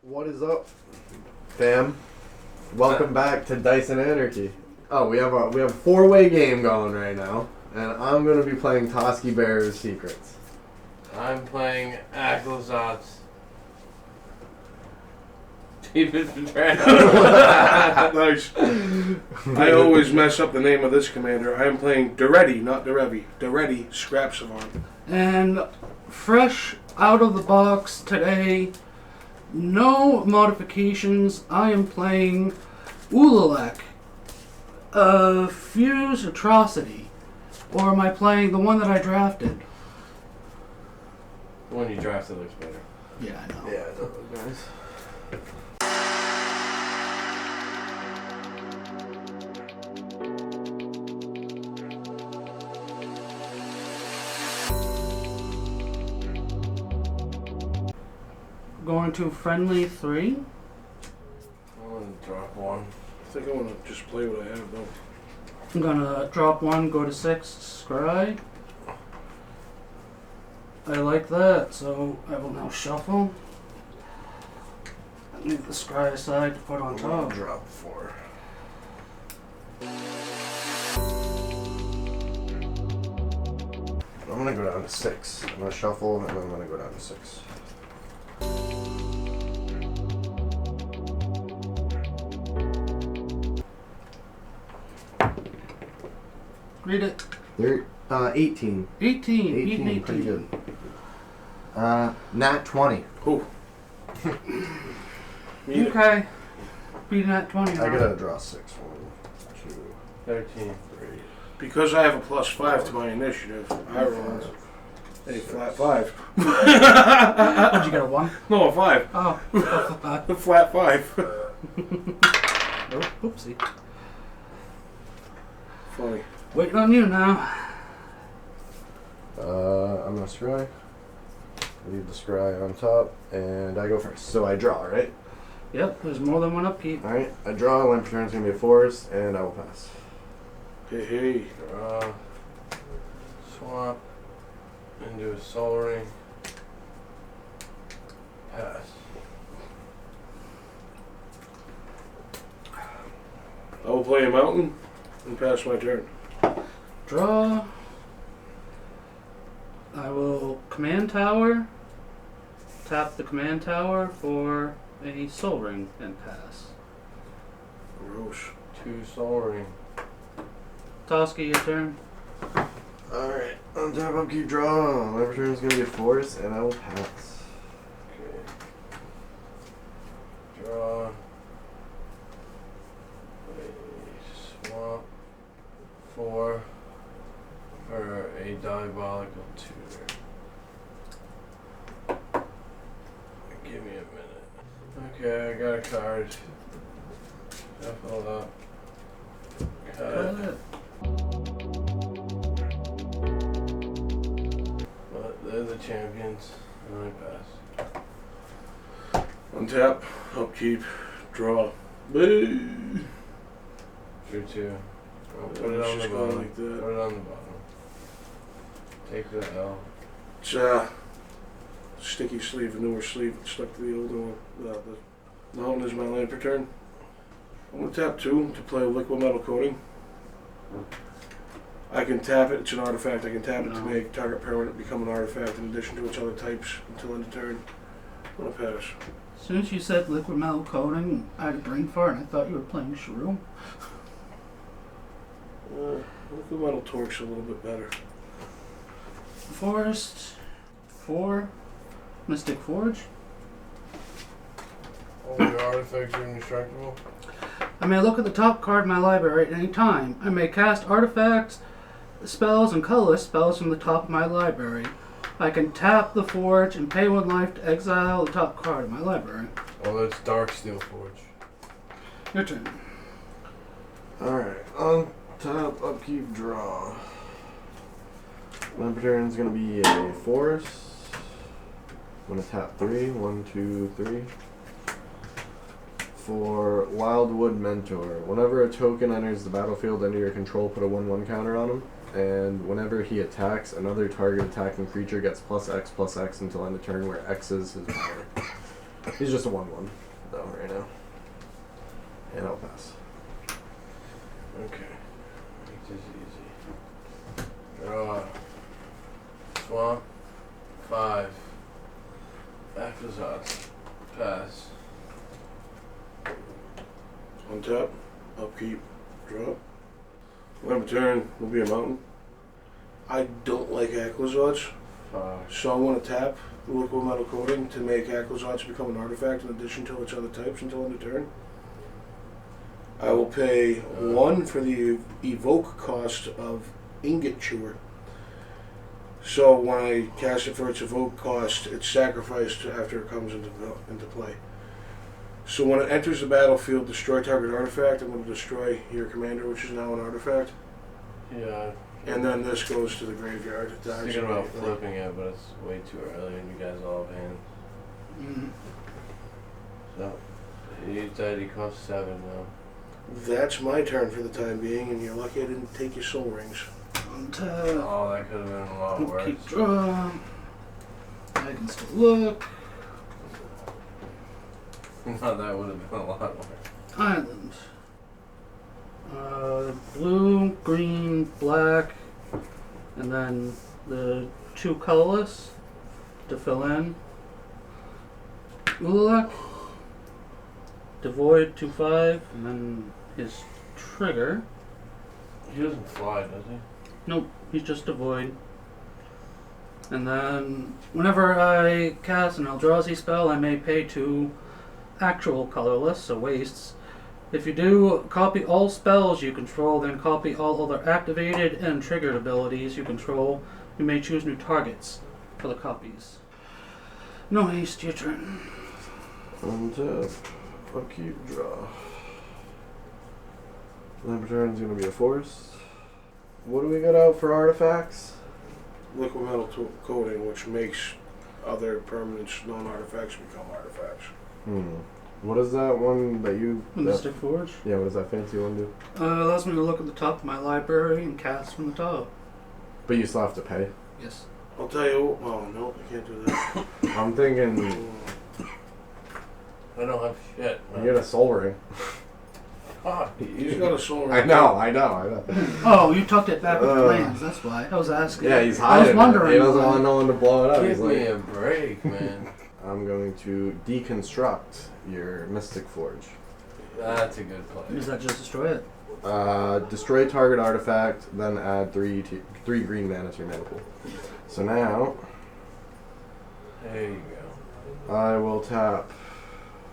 What is up, fam? Welcome back to Dice and Anarchy. Oh, we have a 4-way game going right now, and I'm gonna be playing Toski Bear's Secrets. I'm playing Aclazotz. Deepest Betrayal. Nice. I always mess up the name of this commander. I am playing Daretti, not Daretti. Daretti, Scrap Savant. And fresh out of the box today, no modifications, I am playing Ulalek, Fuse Atrocity. Or am I playing the one that I drafted? The one you drafted looks better. Yeah, I know. Yeah, that look nice. Going to friendly 3. I'm gonna drop one. I think I want to just play what I have, though. I'm gonna drop 1, go to 6, scry. I like that, so I will now shuffle. Leave the scry aside to put on I'm gonna top. drop 4. I'm gonna go down to 6. I'm gonna shuffle, and then I'm gonna go down to 6. Read it. 18. 18. 18, pretty good. Nat 20. Ooh. Okay. Beating at 20. I gotta draw 6. 1, 2, 13. 3. Because I have a +5 to my initiative, I rolled a flat 5. Did you get a 1? No, a 5. Oh. A flat 5. Oh, oopsie. Funny. Waiting on you now. I'm gonna scry. Leave the scry on top, and I go first. So I draw, right? Yep, there's more than one upkeep. Alright, I draw, lamp return's gonna be a forest, and I will pass. Hey. Draw. Swap. Into a soul ring. Pass. I will play a mountain and pass my turn. Draw. I will command tower. Tap the command tower for a soul ring and pass. Gross. 2 soul ring. Toski, your turn. Alright, on top upkeep draw, lamp return's gonna be a forest, and I will pass. Okay. Draw. Swap. 4 for a diabolical tutor. Give me a minute. Okay, I got a card. Shuffle up. Cut it. But they're the champions, and I pass. Untap, upkeep, draw. Boo! Drew 2. I'll put it on Let's the just go bottom. like that. Put it on the bottom. Take the L. It's sticky sleeve, a newer sleeve stuck to the older one. The mountain is my land per turn. I'm going to tap 2 to play liquid metal coating. I can tap it, it's an artifact. I can tap it to make target permanent become an artifact in addition to its other types until end of turn. I'm going to pass. As soon as you said liquid metal coating, I had a brain fart and I thought you were playing Shrew. Liquid metal torque's a little bit better. Forest. 4. Mystic Forge. All your artifacts are indestructible. I may look at the top card of my library at any time. I may cast artifacts, spells, and colorless spells from the top of my library. I can tap the forge and pay 1 life to exile the top card of my library. Oh, that's Dark Steel Forge. Your turn. Alright, on top upkeep draw. Lamp return's gonna be a forest. I'm gonna tap 3. 1, 2, 3. For Wildwood Mentor, whenever a token enters the battlefield under your control, put a 1/1 counter on him. And whenever he attacks, another target attacking creature gets +X until end of turn, where X is his power. He's just a 1/1 though right now. And I'll pass. Okay. Make this easy. Draw. Swamp. 5. Aclazotz. Pass. Untap, upkeep, drop. Whenever turn will be a mountain. I don't like Aclazotz, 5. so I want to tap liquid metal coating to make Aclazotz become an artifact in addition to its other types until end of turn. I will pay 1 for the evoke cost of Ingot Chewer. So when I cast it for its evoke cost, it's sacrificed after it comes into play. So when it enters the battlefield, destroy target artifact. I'm going to destroy your commander, which is now an artifact. Yeah. And then this goes to the graveyard. It dies Thinking about immediately. flipping it, but it's way too early and you guys all have hands. Mm. So, you said it costs 7 now. That's my turn for the time being, and you're lucky I didn't take your soul rings. Untap. Oh, that could have been a lot worse. Upkeep, draw. I can still look. No, that would have been a lot worse. Island. Blue, green, black, and then the 2 colorless to fill in. Ulalek. Devoid 2/5, and then his trigger. He doesn't fly, does he? Nope, he's just devoid. And then whenever I cast an Eldrazi spell, I may pay 2 actual colorless, so wastes. If you do, copy all spells you control, then copy all other activated and triggered abilities you control. You may choose new targets for the copies. No haste, your turn. Untap, upkeep, draw. Lamp turn's gonna be a force. What do we got out for artifacts? Liquid metal coating, which makes other permanents, non-artifacts become artifacts. What is that one that you... Mystic Forge. Yeah, what does that fancy one do? Allows me to look at the top of my library and cast from the top. But you still have to pay. Yes. I'll tell you. Oh no, I can't do that. I'm thinking I don't have shit. you get a soul ring. Fuck He's you. got a soul I ring. know. Oh, you tucked it back with your lands, that's why. I was asking. Yeah, he's I was hiding wondering. it. He doesn't why. want no one to blow it up. Give He's me like, a break, man. I'm going to deconstruct your Mystic Forge. That's a good play. Does that just destroy it? Destroy target artifact, then add 3 green mana to your mana pool. So now, There you go. I will tap.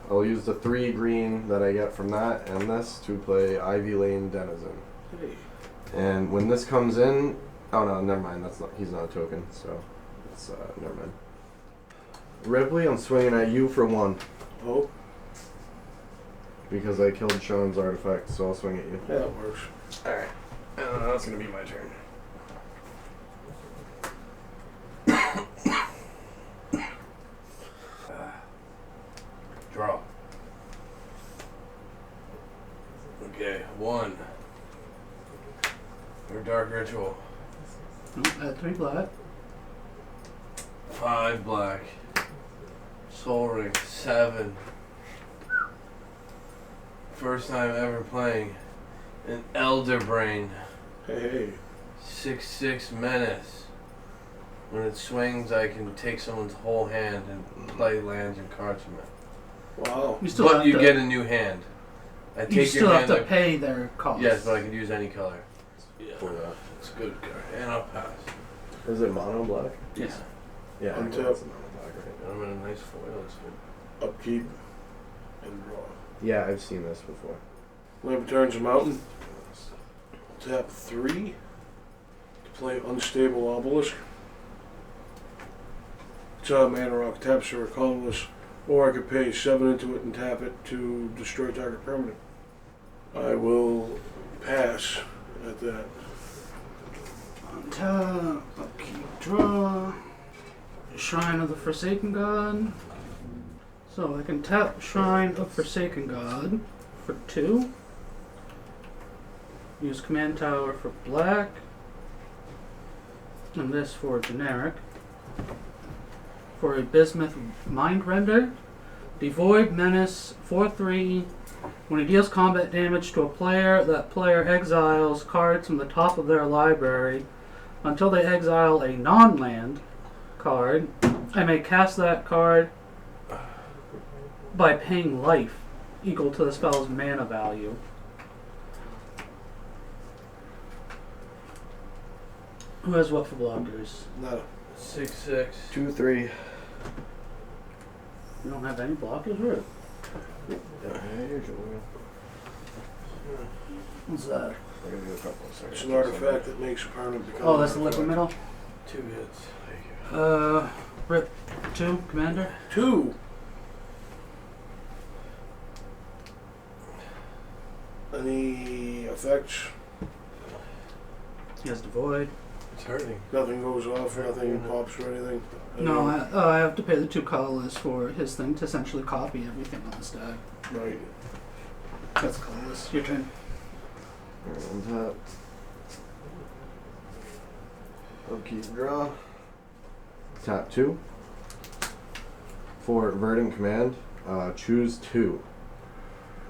I'll use the 3 green that I get from that and this to play Ivy Lane Denizen. Hey. And when this comes in, oh no, never mind. That's not. He's not a token, so it's never mind. Ripley, I'm swinging at you for 1 Oh, because I killed Sean's artifact, so I'll swing at you. yeah, that works. All right, and that's gonna be my turn. Draw. Okay, 1. Your Dark Ritual. Add 3 black. 5 black. Soul Ring. 7. First time ever playing an Elder Brain. Hey. 6/6 menace. When it swings, I can take someone's whole hand and play lands and cards from it. Wow. You still But have you to, get a new hand. I take you your still have hand. to like- pay their cost. Yes, but I can use any color. Yeah, For that. it's a good card. And I'll pass. Is it mono black? Yes. Yeah, I Untap. guess it's mono black, right? I'm in a nice foil. It's good. Upkeep and draw. Yeah, I've seen this before. Lamp turns a mountain. Tap 3 to play Unstable Obelisk. It's a mana rock, taps or a colorless, or I could pay 7 into it and tap it to destroy target permanent. I will pass at that. Untap, upkeep, draw. Shrine of the Forsaken God. So I can tap Shrine of Forsaken God for 2. Use Command Tower for black. And this for generic. For a Bismuth Mind Render, Devoid Menace 4/3. When he deals combat damage to a player, that player exiles cards from the top of their library until they exile a non-land card. I may cast that card by paying life equal to the spell's mana value. Who has what for blockers? Nada. 6/6. 2/3. You don't have any blockers, really? Usually. What's that? I gotta do a couple of seconds. It's an artifact that makes a permanent become. Oh, that's the liquid metal? 2 hits. Thank you. Rip 2, Commander. 2. Any effects? He has Devoid. It's hurting. Nothing goes off, nothing pops or anything? No, I have to pay the 2 colorless for his thing to essentially copy everything on the stack. Right. That's colorless. Your turn. Untap. Upkeep, draw. Tap 2. For Verdant Command, choose 2.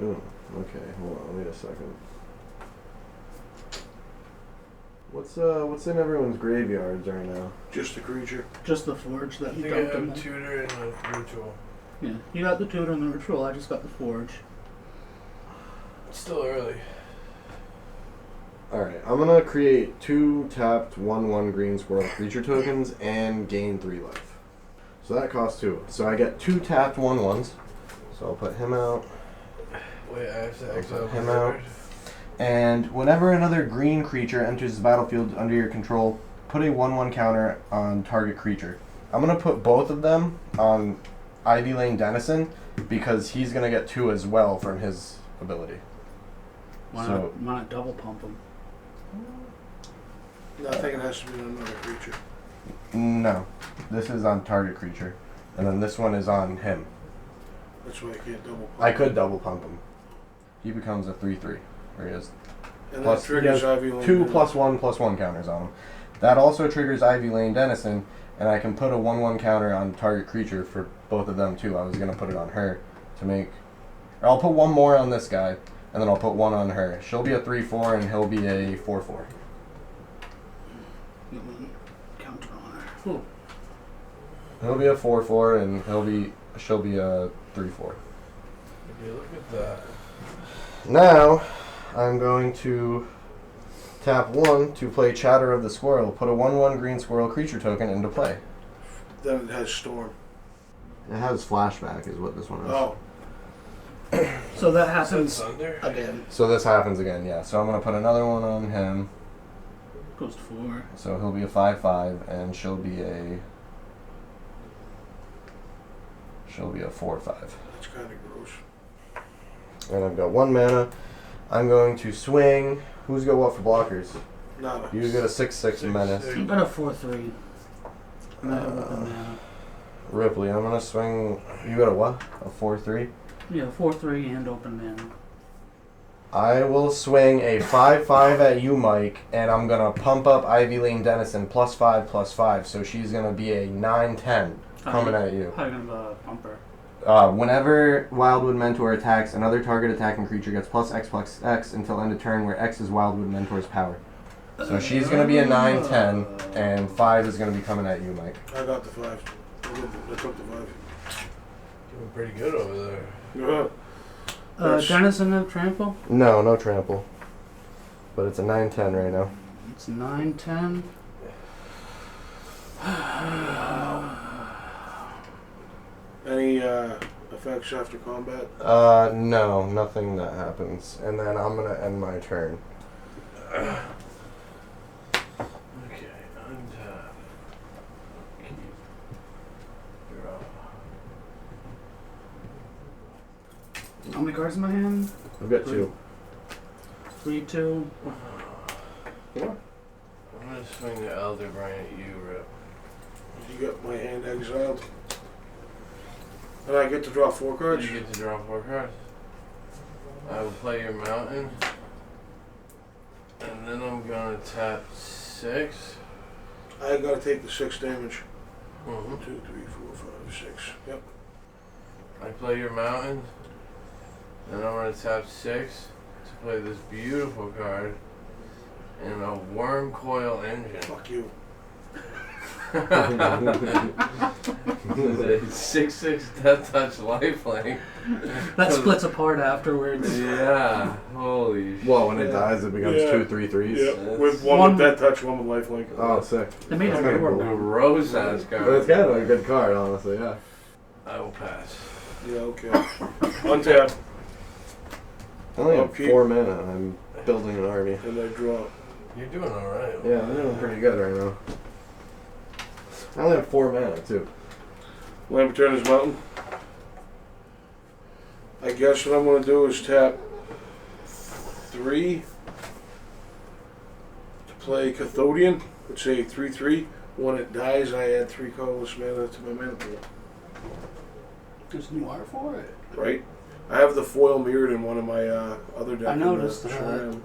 Ooh, okay, hold on, wait a second. What's in everyone's graveyards right now? Just a creature. Just the Forge I that you think I dumped in have there. Tutor and a Ritual. Yeah, you got the Tutor and the Ritual, I just got the Forge. It's still early. Alright, I'm gonna create 2 tapped 1/1 green squirrel creature tokens and gain 3 life. So that costs 2. So I get 2 tapped 1/1s. So I'll put him out. Wait, I have to I'll exile put him my out. card. And whenever another green creature enters the battlefield under your control, put a 1/1 counter on target creature. I'm going to put both of them on Ivy Lane Denizen because he's going to get 2 as well from his ability. Why So- not double pump him? No, I think it has to be another creature. No, this is on target creature. And then this one is on him. That's why I can't double pump. I could double pump him. He becomes a 3/3. Or he has And plus- that triggers he has Ivy Lane. 2 +1/+1 counters on him. That also triggers Ivy Lane Denizen, and I can put a 1/1 counter on target creature for both of them too. I was gonna put it on her to make. Or I'll put one more on this guy, and then I'll put one on her. She'll be a 3/4, and he'll be a 4/4. Counter on her. Cool. He'll be a 4/4, and she'll be a 3/4. Would you look at that? Now, I'm going to tap 1 to play Chatter of the Squirrel. Put a 1/1 green squirrel creature token into play. Then it has Storm. It has flashback, is what this one is. Oh. So that Is that happens Thunder? again. So this happens again, yeah. So I'm gonna put another one on him. Goes to 4. So he'll be a 5/5, and she'll be a 4/5. That's kind of gross. And I've got 1 mana. I'm going to swing. Who's got what for blockers? Nada. You get a 6/6 menace. 6/6. I'm gonna 4/3. And I have open mana. Ripley, I'm gonna swing. You got a what? A 4/3. Yeah, 4/3 and open mana. I will swing a 5/5 at you, Mike, and I'm gonna pump up Ivy Lane Denizen +5/+5. So she's gonna be a 9/10 coming at you. How are you gonna pump her? Whenever Wildwood Mentor attacks, another target attacking creature gets +X/+X until end of turn, where X is Wildwood Mentor's power. So she's going to be a 9/10, and 5 is going to be coming at you, Mike. I got the 5. I took the 5. Doing pretty good over there. Yeah. That's- Denizen of Trample? No trample. But it's a 9/10 right now. It's 9/10. Any effects after combat? No, nothing that happens. And then I'm going to end my turn. Okay, untap. Keep. Draw. How many cards in my hand? I've got 2. 3, 2. I'm gonna swing the Elder Brain at you, Rip. You got my hand exiled. And I get to draw 4 cards? You get to draw 4 cards. I will play your mountain. And then I'm gonna tap 6. I gotta take the 6 damage. Mm-hmm. 1, 2, 3, 4, 5, 6. Yep. I play your mountain, and I'm going to tap 6 to play this beautiful card and a worm coil engine. Fuck you. It's a 6/6 death touch lifelink. That splits apart afterwards. Yeah, holy shit. Well, when it dies, it becomes 2 3/3s. Yeah, with one with that touch, one with lifelink. Oh, sick. They made it That's very kinda cool. well. Gross ass But card. it's kind of a good card, honestly, yeah. I will pass. Yeah, okay. Untap, I only have Upkeep. 4 mana. I'm building an army. and I draw. You're doing alright. Yeah, I'm doing pretty good right now. I only have 4 mana, too. Land Returner's Mountain. I guess what I'm going to do is tap 3 to play Cathodian. Let's say 3/3. When it dies, I add 3 colorless mana to my mana pool. There's new art for it. Right? I have the foil mirrored in one of my other decks. I noticed that. Shram.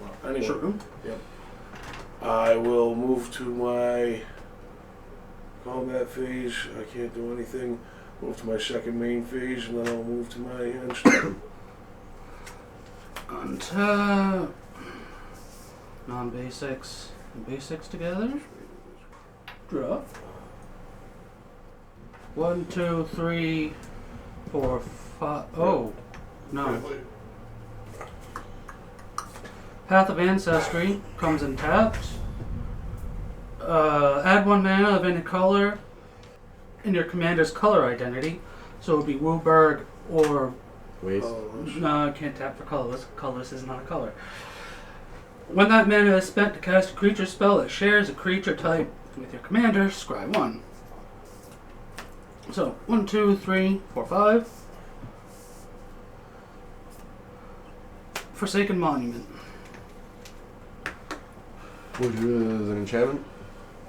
Well, anyway. Sure. Yep. I will move to my combat phase. I can't do anything. Move to my second main phase, and then I'll move to my end step. Untap. Non-basics and basics together. Draw. 1, 2, 3, 4, 5. Oh, no. Path of Ancestry comes in tapped. Add 1 mana of any color in your commander's color identity. So it would be Wooburg or... Waste. No, I can't tap for colorless. Colorless is not a color. When that mana is spent to cast a creature spell that shares a creature type with your commander, scry 1. So, 1, 2, 3, 4, 5. Forsaken Monument. Which is an enchantment?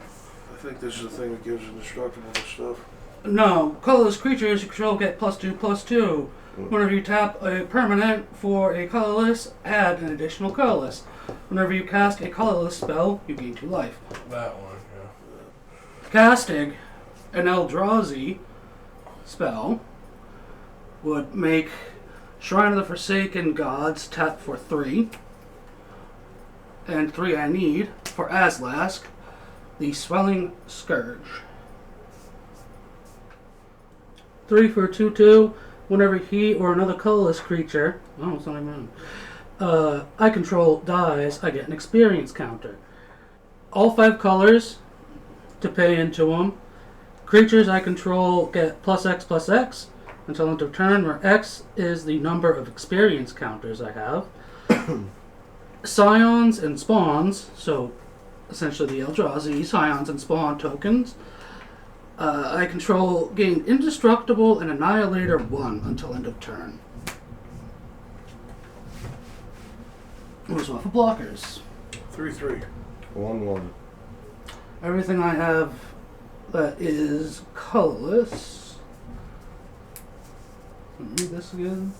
I think this is the thing that gives indestructible and stuff. No, colorless creatures you control get +2/+2. Whenever you tap a permanent for a colorless, add an additional colorless. Whenever you cast a colorless spell, you gain 2 life. That one, yeah. Casting an Eldrazi spell would make Shrine of the Forsaken Gods tap for 3. And 3 I need for Azlask, the Swelling Scourge. 3 for 2/2. Whenever he or another colorless creature, oh, it's not even I control dies, I get an experience counter. All 5 colors to pay into them. Creatures I control get +X/+X until end of turn, where X is the number of experience counters I have. Scions and spawns, so essentially the Eldrazi scions and spawn tokens. I control gain Indestructible and Annihilator 1 until end of turn. What's off of blockers? 3/3. 1/1. Everything I have that is colorless. Let me read this again.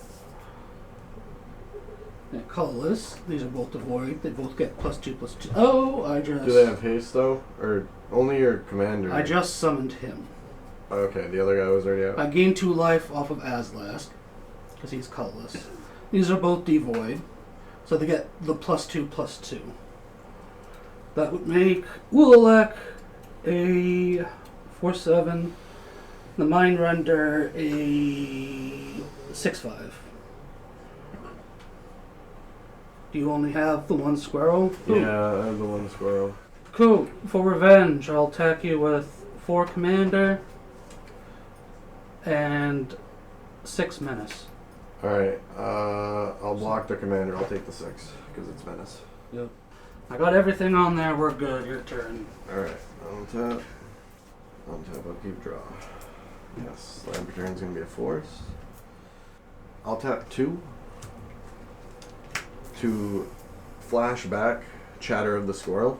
Yeah, colorless. These are both devoid. They both get +2/+2. Oh, I just. Do they have haste, though? Or only your commander? I just summoned him. Okay, the other guy was already out. I gain 2 life off of Azlask because he's colorless. These are both devoid, so they get the +2/+2. That would make Ulalek a 4/7. The Mind Render a 6/5. Do you only have the 1 squirrel? Yeah, I have the 1 squirrel. Cool. For revenge, I'll attack you with 4 commander and 6 menace. Alright, I'll block the commander. I'll take the 6, because it's menace. Yep. I got everything on there. We're good. Your turn. Alright, untap. Untap, upkeep, draw. Yes, land return's gonna be a force. I'll tap 2 to flash back Chatter of the Squirrel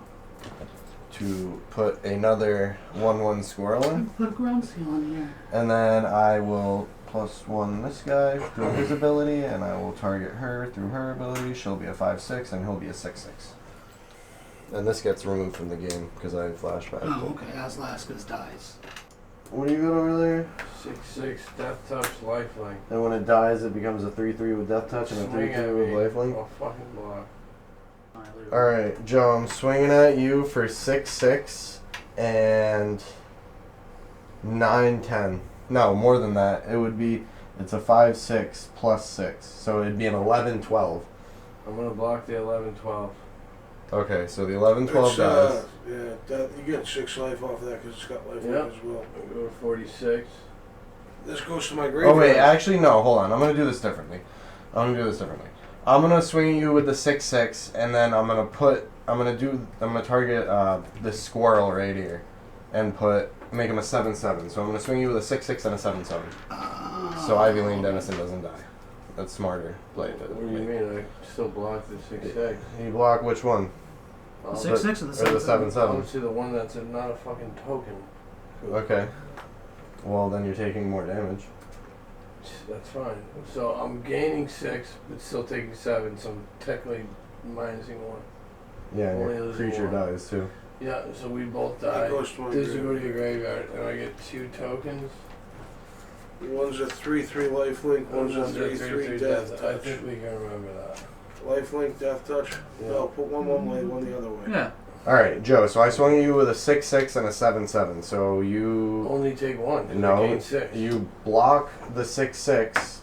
to put another 1/1 squirrel in. Put a ground seal on here. And then I will +1 this guy through his ability, and I will target her through her ability. She'll be a 5/6, and he'll be a 6/6. And this gets removed from the game because I flashback. Oh, okay. Azlaska's dies. What do you got over there? 6/6 death touch lifelink. And when it dies, it becomes a 3/3 with death touch and a Swing 3/3 at with me. lifelink. I'll fucking block. Alright, Joe, I'm swinging at you for 6/6 and 9/10. No, more than that. It would be, it's a 5/6 plus 6. So it'd be an 11/12. I'm gonna block the 11/12. Okay, so the 11/12 dies. You get 6 life off that because it's got life Yep. as well. I'll go to 46. This goes to my graveyard. Oh wait, actually no, hold on. I'm gonna do this differently. I'm gonna swing you with the 6/6, and then I'm gonna target this squirrel right here, and make him a 7/7. So I'm gonna swing you with a 6/6 and a 7/7. So Ivy Lane Dennison doesn't die. That's smarter play. What do you mean? I still block the 6/6. You block which one? 6/6 or the Or the 7/7. Obviously the one that's not a fucking token. Okay. Well, then you're taking more damage. That's fine. So I'm gaining 6, but still taking 7, so I'm technically minusing 1. Yeah, and Only your losing creature one. dies too. Yeah, so we both That die. goes to my This will go to graveyard. your graveyard, and I get 2 tokens. One's a 3/3 life link, one's a 3/3 death I touch. think we can remember that. Life link, death touch. Yeah. No, put one way, one the other way. Yeah. Alright, Joe, so I swung you with a 6/6 and a 7/7. So you Only take 1. 'cause I No, gain 6. you block the 6/6.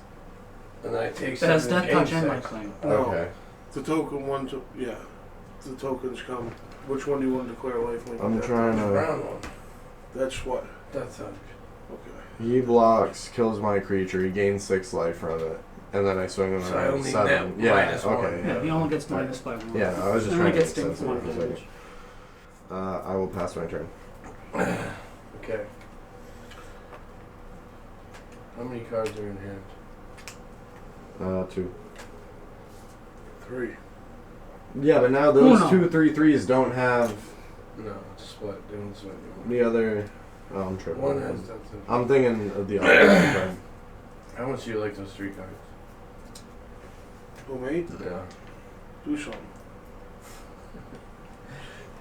And I take It 7 has and death gain touch and 6. lifelink. No. Okay. The token one to the tokens come. Which one do you want to declare life link? I'm death trying The to. brown one. touch? That's what. Death touch. Okay. He blocks, kills my creature. He gains 6 life from it, and then I swing him So I at only 7. net Yeah. minus one. Okay. Yeah, he only gets minus by 1. Yeah, I was just And trying he to gets make sense sting of it for for a damage. second. I will pass my turn. Okay. How many cards are in hand? 2. 3. Yeah, but now those Uno. 2 3/3s don't have No, it's split. They don't split. the other. Oh, I'm tripping. One has death touch. I'm thinking of the other card. How much do you like those 3 cards? Who me? Yeah. Do something.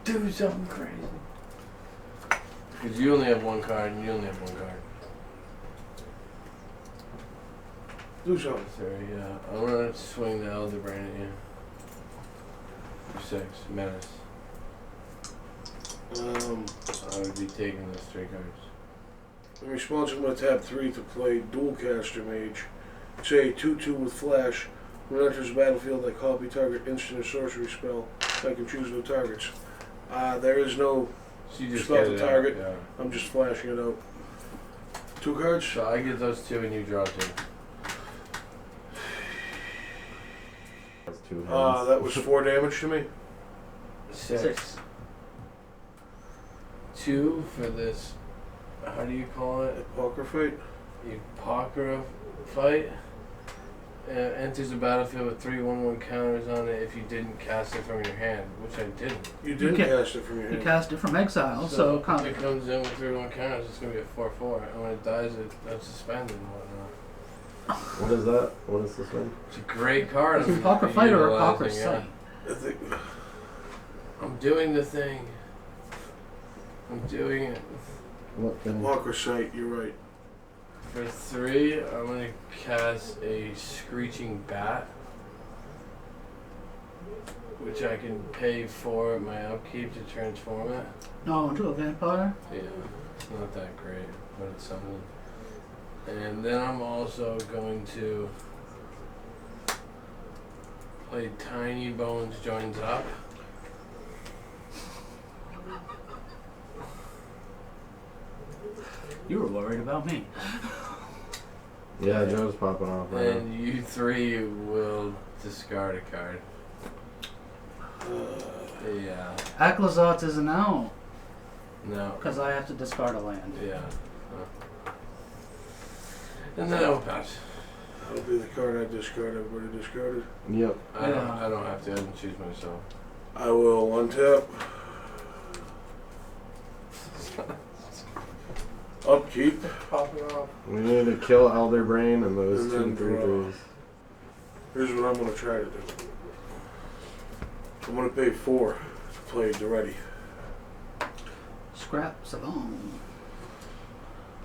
Do something crazy. Because you only have 1 card, and you only have 1 card. Do something. Sorry, yeah. I'm gonna swing the Elder Brain at you. For 6. Menace. I would be taking those 3 cards. In response, I'm going to tap 3 to play Dual Caster Mage. Say 2/2 with Flash. When it enters the battlefield, I copy target instant or sorcery spell. I can choose no targets. There is no. So you just Spell get the it out, target. yeah. I'm just flashing it out. 2 cards. So I get those 2 and you draw 2. That's 2 hands. That was 4 damage to me. 6. 2 for this. How do you call it? Poker fight. Apocrypha fight. Enters the battlefield with 3/1/1 counters on it if you didn't cast it from your hand, which I didn't. You didn't can't- cast it from your You hand. cast it from exile, so if it comes in with 3/1 counters, it's gonna be a 4/4, and when it dies, it's suspended and whatnot. What is that? What is this one? It's a great card. Is it I'm Poker Fight or utilizing, Poker yeah. Sight? I think I'm doing the thing. I'm doing it. What thing? Poker sight. You're right. For 3, I'm gonna cast a Screeching Bat, which I can pay for my upkeep to transform it. No, into a vampire? Yeah, it's not that great, but it's something. And then I'm also going to play Tiny Bones Joins Up. You were worried about me. Yeah, Joe's popping off right now. And you 3 will discard a card. Yeah. Aclazotz isn't out, No. because I have to discard a land. Yeah. And then I'll pass. That'll be the card I discard. Everybody discarded. Yep. I don't have to. I didn't choose myself. I will untap. Upkeep. Popping off. We need to kill Elder Brain and those And 2 then 3/3s. Here's what I'm going to try to do. I'm going to pay 4 to play Daretti. Scrap Savant.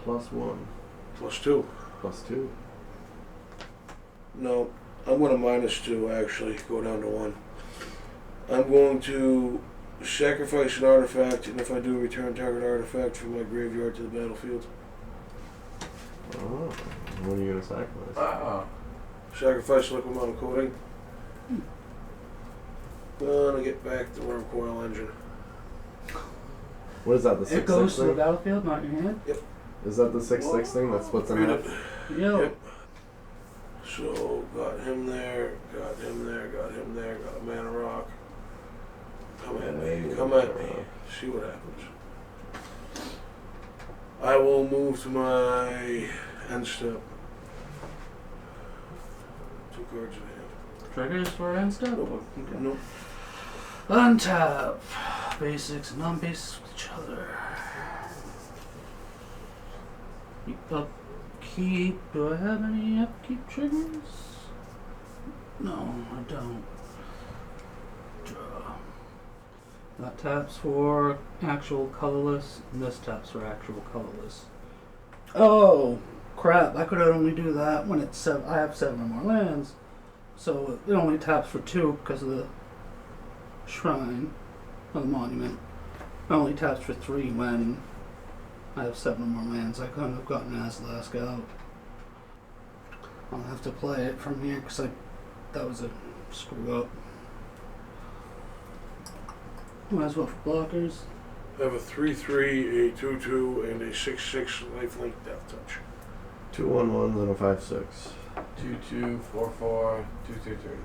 +1. +2. +2. No, I'm going to -2 actually, go down to 1. I'm going to sacrifice an artifact, and if I do, return target artifact from my graveyard to the battlefield. Oh, what are you gonna sacrifice? Wow. Sacrifice liquid metal coating. Gonna get back the worm coil engine. What is that? The 6/6 It goes to the thing? battlefield, not your hand. Is that the 6/6 thing that splits in Read half? it. Yo. Yep. So, got him there, got him there, got him there, got a mana rock. Come at me, come at me. See what happens. I will move to my end step. 2 cards in hand. Triggers for end step? Nope. Okay. Nope. Untap. Basics and non-basics with each other. Upkeep. Do I have any upkeep triggers? No, I don't. Draw. That taps for actual colorless, and this taps for actual colorless. Oh, crap. I could only do that when it's 7. I have 7 or more lands. So it only taps for 2 because of the shrine of the monument. It only taps for 3 when I have 7 or more lands. I couldn't have gotten Azlask out. I'll have to play it from here because that was a screw up. Might as well for blockers. I have a 3/3, a 2/2, and a 6/6 lifelink death touch. 2 1/1s and a 5/6. 2/2, 4/4, 2/2/3.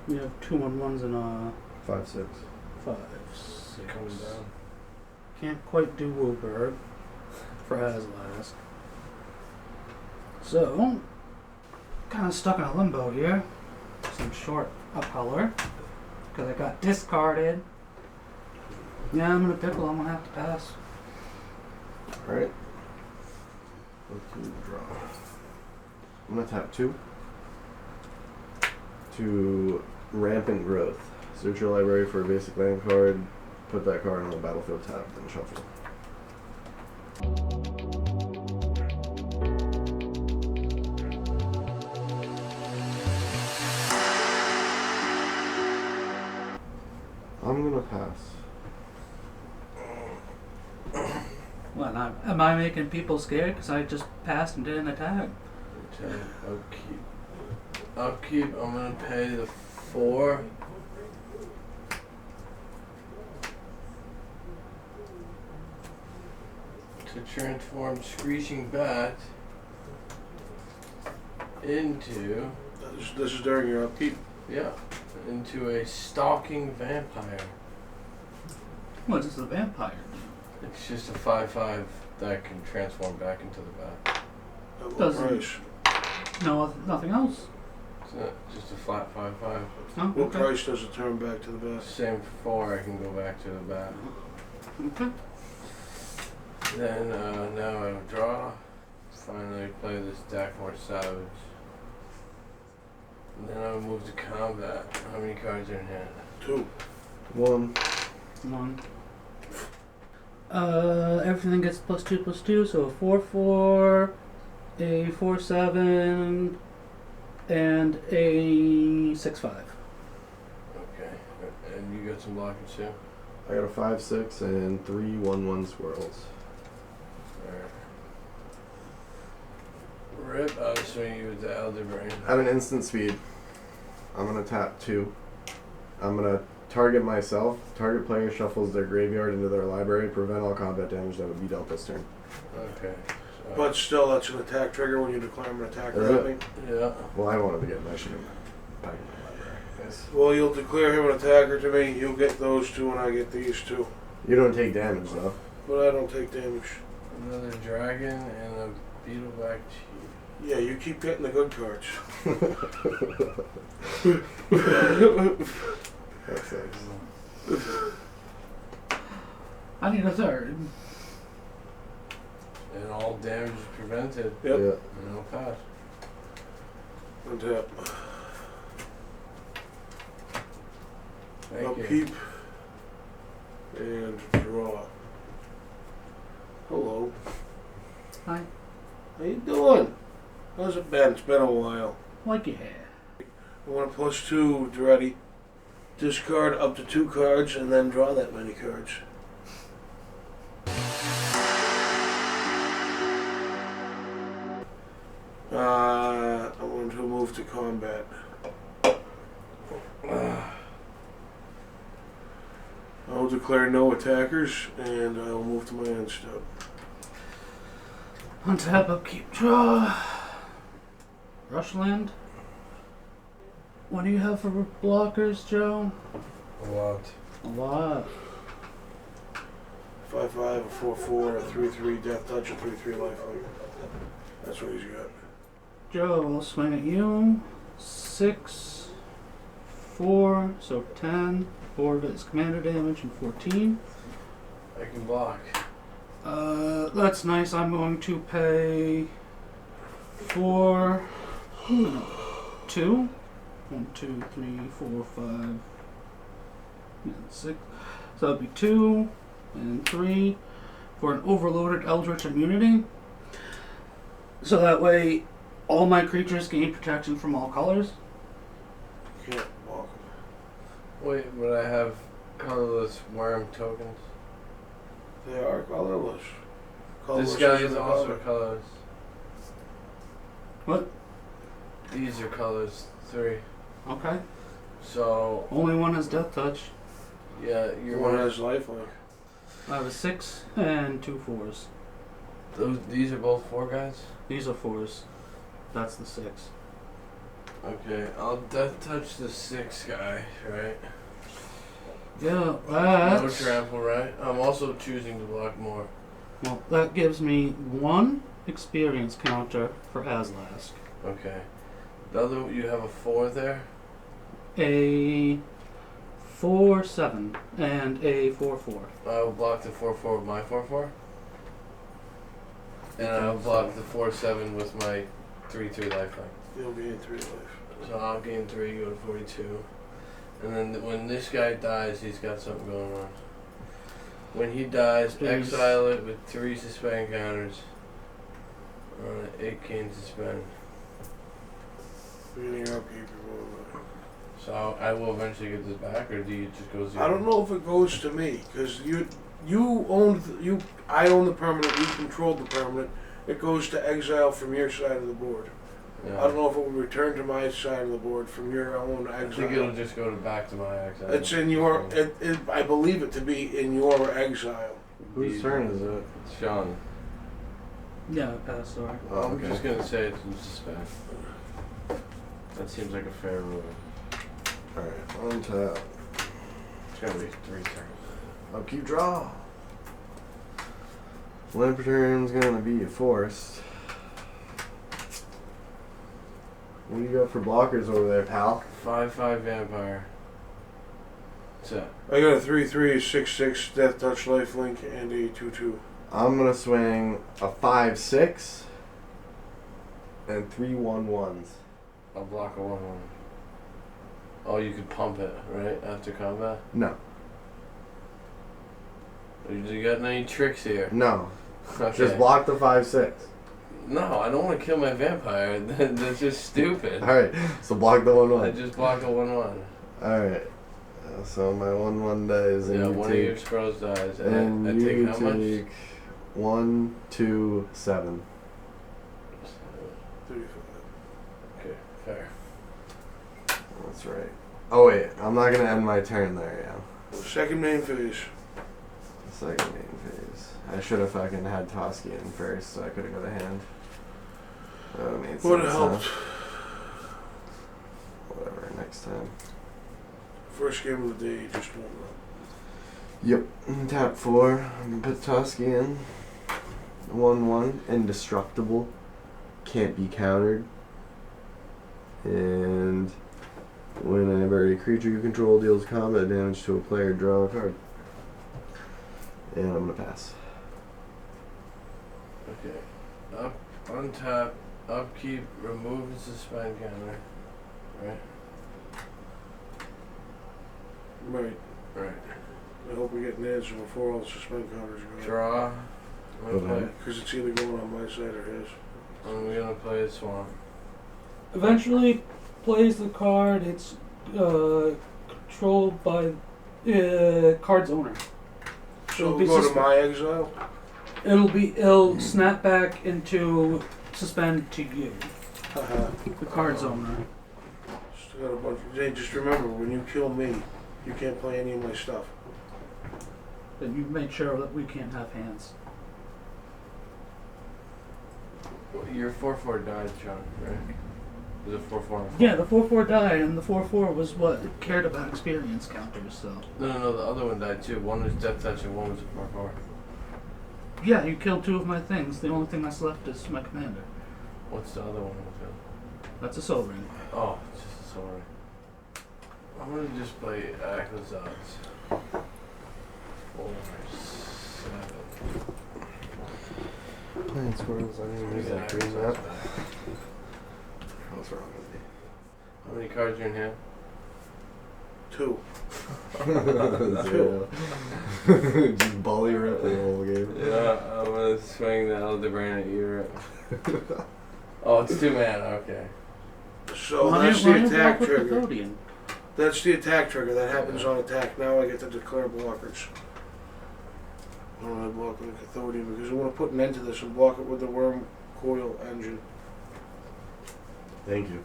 We have 2 1/1s and a 5/6. 5. It comes down. Can't quite do Wooburg for Azlask. So, kind of stuck in a limbo here. Some short a color because I got discarded. Yeah, I'm gonna pickle. I'm gonna have to pass. Alright. Let's draw. I'm gonna tap 2. To Rampant Growth. Search your library for a basic land card. Put that card on the battlefield tab, then shuffle. I'm gonna pass. What? Am I making people scared because I just passed and didn't attack? Okay, upkeep, I'm gonna pay the 4. To transform Screeching Bat into, This is during your upkeep. yeah, into a Stalking Vampire. What is a vampire? It's just a 5/5 that can transform back into the bat. At what Doesn't- price? No, nothing else. It's not just a flat 5/5. Oh, What okay. price does it turn back to the best? Same 4, I can go back to the bat. Okay. Then now I draw. Finally play this deck more savage. And then I'll move to combat. How many cards are in hand? 2. 1. 1. Everything gets +2/+2, so a 4/4, a 4/7, and a 6/5. Okay. And you got some blockers too? I got a 5/6 and 3 1/1 squirrels. Alright. Rip, I'll swing you with the Elder Brain. At an instant speed, I'm gonna tap 2. I'm gonna target myself. Target player shuffles their graveyard into their library. Prevent all combat damage that would be dealt this turn. Okay. So, But still, that's an attack trigger when you declare an attack or Is it? anything. yeah. Well, I wanted to get my shit back in my library. Yes. Well, you'll declare him an attacker to me. You'll get those 2, and I get these 2. You don't take damage though. But I don't take damage. Another dragon and a beetleback chief. Yeah, you keep getting the good cards. That's nice. I need a third. And all damage is prevented. Yep. Yeah. And I'll pass. Untap. Thank you. Upkeep. And draw. Hi. How you doing? How's it been? It's been a while. Like yeah. I want a +2 Daretti. Discard up to 2 cards and then draw that many cards. I want to move to combat. I'll declare no attackers and I'll move to my end step. Untap, upkeep, draw. Rushland. What do you have for blockers, Joe? A lot. A lot. 5/5, a 4/4, a 3/3 death touch, a 3/3 lifelink. That's what he's got. Joe, I'll swing at you. 6, 4, so 10. 4 of its commander damage and 14. I can block. That's nice. I'm going to pay 4, 2. 1, 2, 3, 4, 5, and 6. So that'd be 2 and 3 for an overloaded Eldritch immunity. So that way, all my creatures gain protection from all colors. Can't walk. Wait, but I have colorless worm tokens. They are colorless. This guy is also colors. What? These are colors 3. Okay. So Only one has Death Touch. yeah, you're One has lifelink. I have a 6 and 2 4s. These are both 4 guys. These are 4s. That's the 6. Okay, I'll death touch the 6 guy, right? Yeah, No that's... trample, right? I'm also choosing to block more. Well, that gives me 1 experience counter for Aslask. Okay. The other, you have a 4 there. A 4/7 and a 4/4. I will block the 4/4 with my 4/4. And I'll block the 4/7 with my 3/3 lifeline. You'll gain 3 life. So I'll gain 3, go to 42. And then when this guy dies, he's got something going on. When he dies, Please. exile it with 3 suspend counters. On it, 8 can suspend. Beginning your upkeep, So I will eventually get this back, or do you just go 0? I don't know if it goes to me because you owned I own the permanent. You controlled the permanent. It goes to exile from your side of the board. Yeah. I don't know if it will return to my side of the board from your own I exile. think it'll just go back to my exile. It's in your. I believe it to be in your exile. Whose turn is it? It's Sean. Yeah, pass, sorry. Oh, I'm okay. just gonna say it's in suspend. That seems like a fair rule. Alright, on tap. It's gonna be 3 turns. Upkeep draw. Lamperturn's gonna be a forest. What do you got for blockers over there, pal? 5/5 vampire. What's that? I got a 3/3, 6/6 death touch lifelink and a 2/2. I'm gonna swing a 5/6 and 3 1/1s. I'll block a 1/1. Oh, you could pump it, right? After combat? No, You got any tricks here? no. Okay. Just block the 5/6. No, I don't want to kill my vampire. That's just stupid. Alright, so block the 1/1. I just blocked a 1/1. Alright. So my 1/1 dies and Yeah, you one take, of your spells dies. and I you take how much? take 1, 2, 7. 35. Okay, fair. That's right. Oh wait, I'm not gonna end my turn there, yeah. Second main phase. Second main phase. I should have fucking had Toski in first, so I could have got a hand. That would have made sense. Would have helped. Whatever, next time. First game of the day, you just won't run. Yep. Tap 4. I'm gonna put Toski in. 1/1. Indestructible. Can't be countered. And whenever a creature you control deals combat damage to a player, draw a card. And I'm gonna pass. Okay. Up, untap, upkeep, remove and suspend counter. Right? Right. Right. I hope we get an answer before all the suspend counters go. Draw. I'm gonna play. Because it's either going on my side or his. I'm gonna play a Swamp. Eventually plays the card. It's controlled by card's owner. So It'll be go to suspend. my exile? It'll snap back into suspend to you, Haha. the card's owner. Still got a bunch of... Hey, just remember, when you kill me, you can't play any of my stuff. Then you make sure that we can't have hands. Your 4/4 died, John, right? Was it 4/4? Yeah, the 4/4 died, and the 4/4 was what it cared about experience counters. So No, the other one died too. One was Death Touch and one was a 4/4. yeah, you killed two of my things. The only thing that's left is my commander. What's the other one? That's a soul ring. Oh, it's just a sword. I'm gonna just play Aclazotz. 4, 7. Playing squirrels, I didn't use that green map. What's wrong with me? How many cards are in hand? 2. Zero. Just bully rip the whole game. Yeah, I'm gonna swing the Aldebaran at you. Oh, it's 2 mana, okay. So Why that's don't the you attack block with trigger. Custodian? That's the attack trigger. That happens on attack. Now I get to declare blockers. I'm going to block with the Cathodian because I want to put an end to this and block it with the Worm Coil engine. Thank you.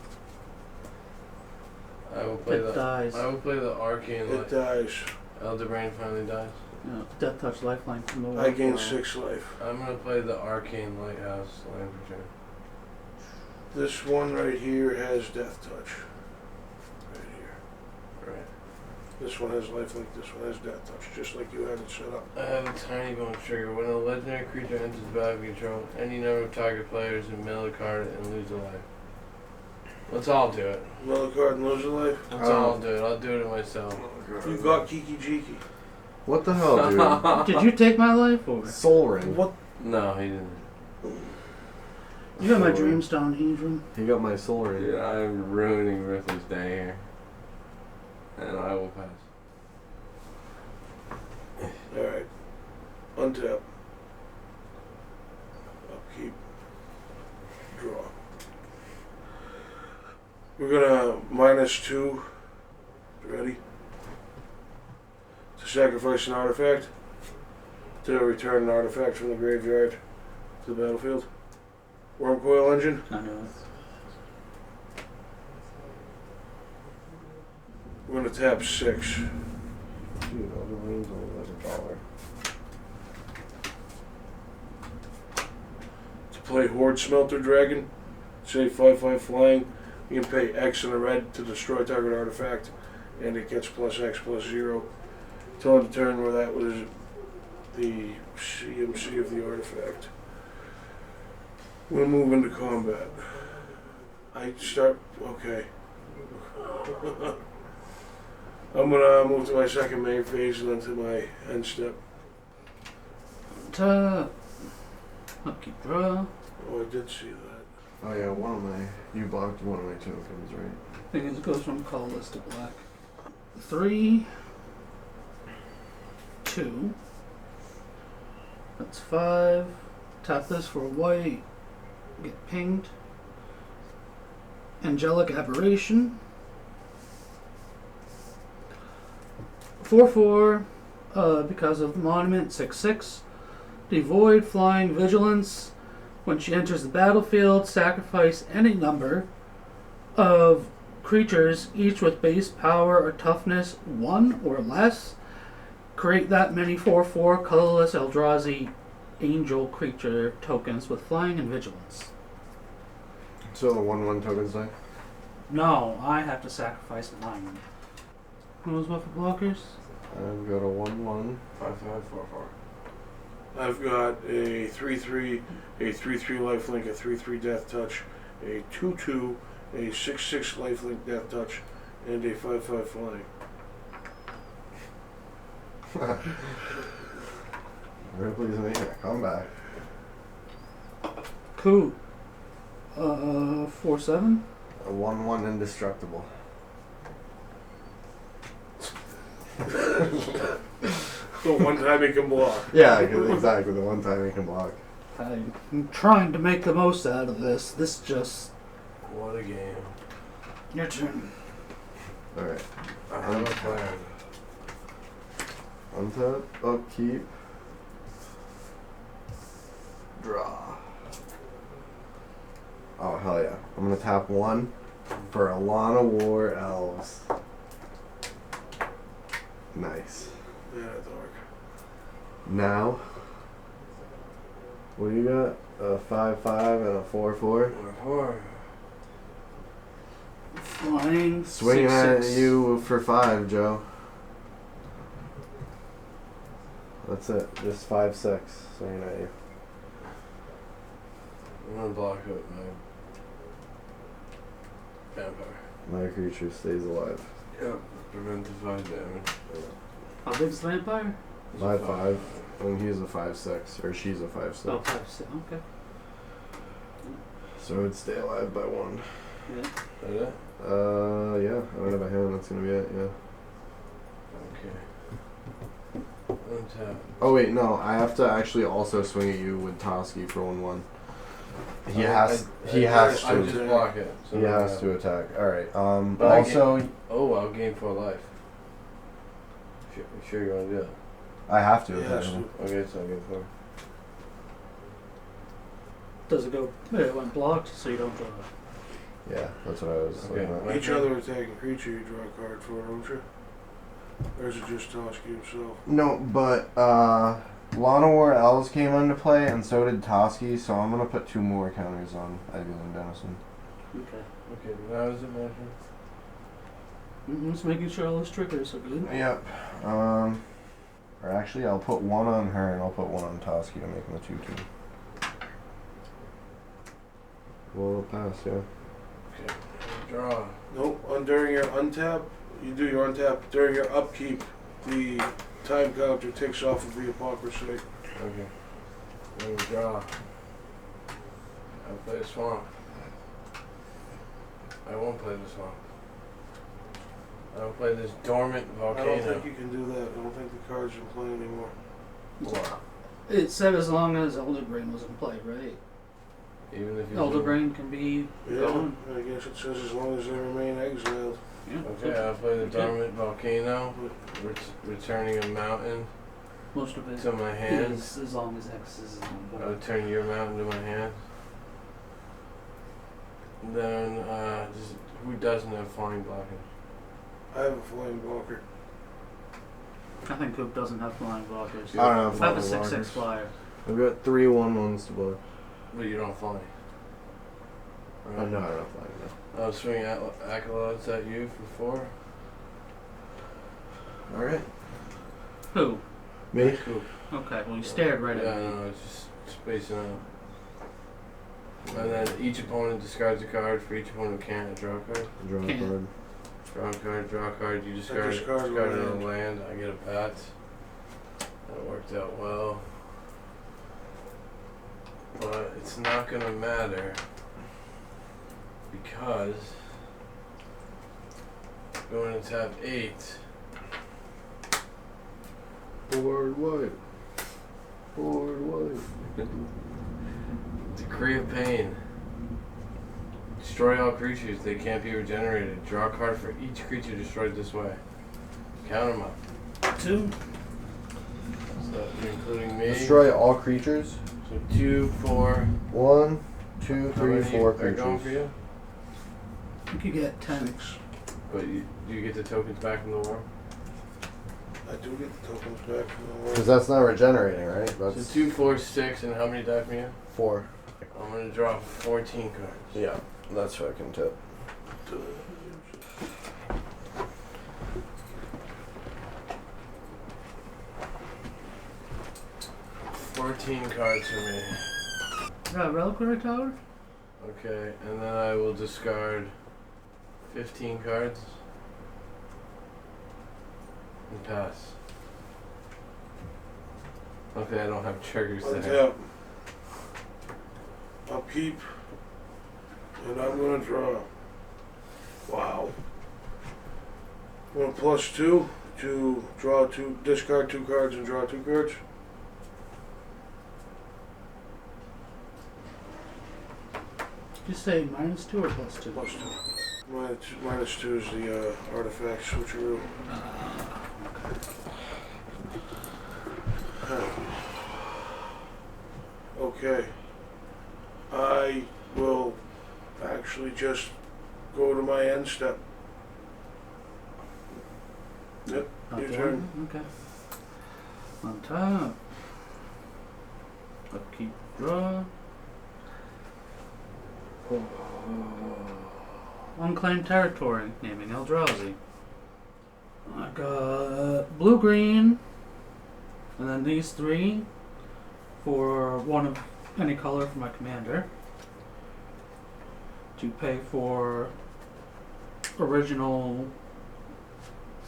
I will play It dies. I will play the Arcane. It dies. Elderbrain finally dies. Yeah, Death Touch Lifeline from the I gain War. 6 life. I'm gonna play the Arcane Lighthouse Land Return. This one right here has Death Touch. Right here. Right. This one has lifelink. This one has Death Touch, just like you had it set up. I have a tiny bone trigger. When a legendary creature enters battle control, any number of target players will mill a card and lose a life. Let's all do it. Another card and lose a life. Let's all do it. I'll do it myself. You got Kiki Jiki. What the hell, dude? Did you take my life or? Soul Ring. What? No, he didn't. You got my Soul Ring. Dreamstone Hedron. He got my Soul Ring. Yeah, I'm ruining Riffle's day here. And I will pass. Alright. Untap. Upkeep. Draw. We're gonna -2. Ready? To sacrifice an artifact. To return an artifact from the graveyard to the battlefield. Worm Coil Engine. I know. We're gonna tap 6. Dude, all the rings only like $1. To play Horde Smelter Dragon. Say 5/5 flying. You can pay X and a red to destroy target artifact, and it gets +X/+0. Till end of turn where that was the CMC of the artifact. We'll move into combat. I start, okay. I'm gonna move to my second main phase and then to my end step. Upkeep draw. Oh, I did see that. Oh yeah, you blocked one of my tokens, right? I think it goes from colorless to black. 3, 2. That's 5. Tap this for white. Get pinged. Angelic Aberration. 4/4. Because of the monument. 6/6. Devoid Flying Vigilance. When she enters the battlefield, sacrifice any number of creatures, each with base power or toughness 1 or less. Create that many 4/4 colorless Eldrazi angel creature tokens with flying and vigilance. So the 1/1 tokens die? No, I have to sacrifice mine. Who's what for blockers? I've got a 1/1. 5/5/4/4. I've got a 3/3, a 3/3 lifelink, a 3/3 death touch, a 2/2, a 6/6 lifelink death touch, and a 5/5 flying. Ripley's in here. Come back. Cool. 4/7. A 1/1 indestructible. The one time he can block. Yeah, exactly. The one time he can block. I'm trying to make the most out of this. This just... What a game. Your turn. Alright. I have a plan. Untap, upkeep, draw. Oh, hell yeah. I'm gonna tap 1 for Alana War Elves. Nice. Yeah, that's dark. Now, what do you got? A 5/5 and a 4/4. Four. Flying. Swinging 6/6. at you for 5, Joe. That's it. Just 5/6 swinging at you. I'm gonna block it, man. Vampire. My creature stays alive. Yep. Prevent the 5 damage. How big's the vampire? 5/5, and he's a 5/6, or she's a 5/6. Oh, 5/6. Okay. So it'd stay alive by 1. Yeah. Is that it? Yeah. I don't have a hand. That's gonna be it. Yeah. Okay. Untap. Oh wait, no. I have to actually also swing at you with Toski for 1/1. He has I to. just block it. So He has to attack. All right. But I Also, Oh, I'll gain 4 life. Sure you want to do that? I have to He attack has him. to. Okay, so I'll gain 4. Does it go? It went blocked, so you don't draw. Yeah, that's what I was. Okay. looking at. Each other attacking creature you draw a card for, don't you? Or is it just Toski himself? No, but Lana War Elves came into play, and so did Toski. So I'm gonna put 2 more counters on Evelyn Dennison. Okay. Okay, now is it my turn? Just making sure all those triggers are good. Yep. Or actually, I'll put 1 on her, and I'll put 1 on Toski to make them a 2/2. We'll pass, yeah. Okay. Draw. Nope. During your untap, you do your untap. During your upkeep, the time counter takes off of the hypocrisy. Okay. Let me draw. I'll play a swamp. I won't play the swamp. I'll play this dormant I don't volcano. think you can do that. I don't think the cards in play anymore. Wow. It said as long as Elder Brain was in play, right? Even if you Elder Brain can be Yeah, gone. I guess it says as long as they remain exiled. Yeah. Okay, I'll play the Okay. dormant volcano, returning a mountain Most of it to my hand. is as long as X is on I board. would turn your mountain to my hand. Then, who doesn't have flying blocking? I have a flying blocker. I think Coop doesn't have flying blockers. I don't have I have a flying 6/6 blockers. flyer. I've got 3 1/1s to block. But you don't fly. No, I don't have flying. No. I'll swing Aclazotz at you for 4. All right. Who? Me. Cool. Okay, well you stared right Yeah, at me. no, it's just spacing out. And then each opponent discards a card. For each opponent who can't, draw a card. Draw a Can't. card. Draw a card, draw a card. You discard, discard discard land. another land. I get a bat. That worked out well. But it's not going to matter because going to tap 8. Board white. Board white. Decree of Pain. Destroy all creatures. They can't be regenerated. Draw a card for each creature destroyed this way. Count them up. 2. So, including me. Destroy all creatures. So 2, 4. 1, 2, How 3, many 4 are going for creatures. you? You could get 10. But do you get the tokens back from the war? I do get the tokens back from the Because world. that's not regenerating, right? So That's 2, 4, 6, and how many die from you? 4. I'm gonna draw 14 cards. Yeah, that's fucking tip. 14 cards for me. Got a Reliquary Tower? Okay, and then I will discard 15 cards and pass. Okay, I don't have triggers there. Untap. Upkeep. And I'm gonna draw. Wow. 1 +2. to draw two, discard 2 cards and draw 2 cards. Did you say -2 or +2? +2. -2 is the artifact switcheroo. Okay. I will actually just go to my end step. Yep, Not your the turn. one? Okay. On top. Upkeep, draw. Unclaimed territory, naming Eldrazi. I got blue, green, and then these 3 for one of any color for my commander. To pay for original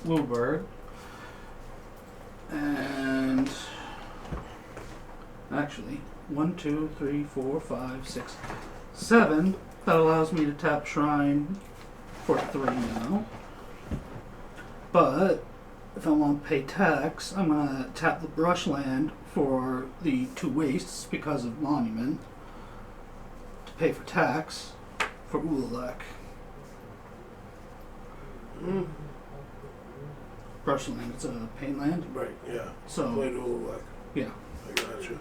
Bluebird. And actually, 1, 2, 3, 4, 5, 6, 7. That allows me to tap Shrine for 3 now. But if I want to pay tax, I'm gonna tap the brushland for the 2 wastes because of Monument to pay for tax for Ulalek. Brushland, it's a pain land. Right, yeah. So Play to Ulalek. yeah. I got you.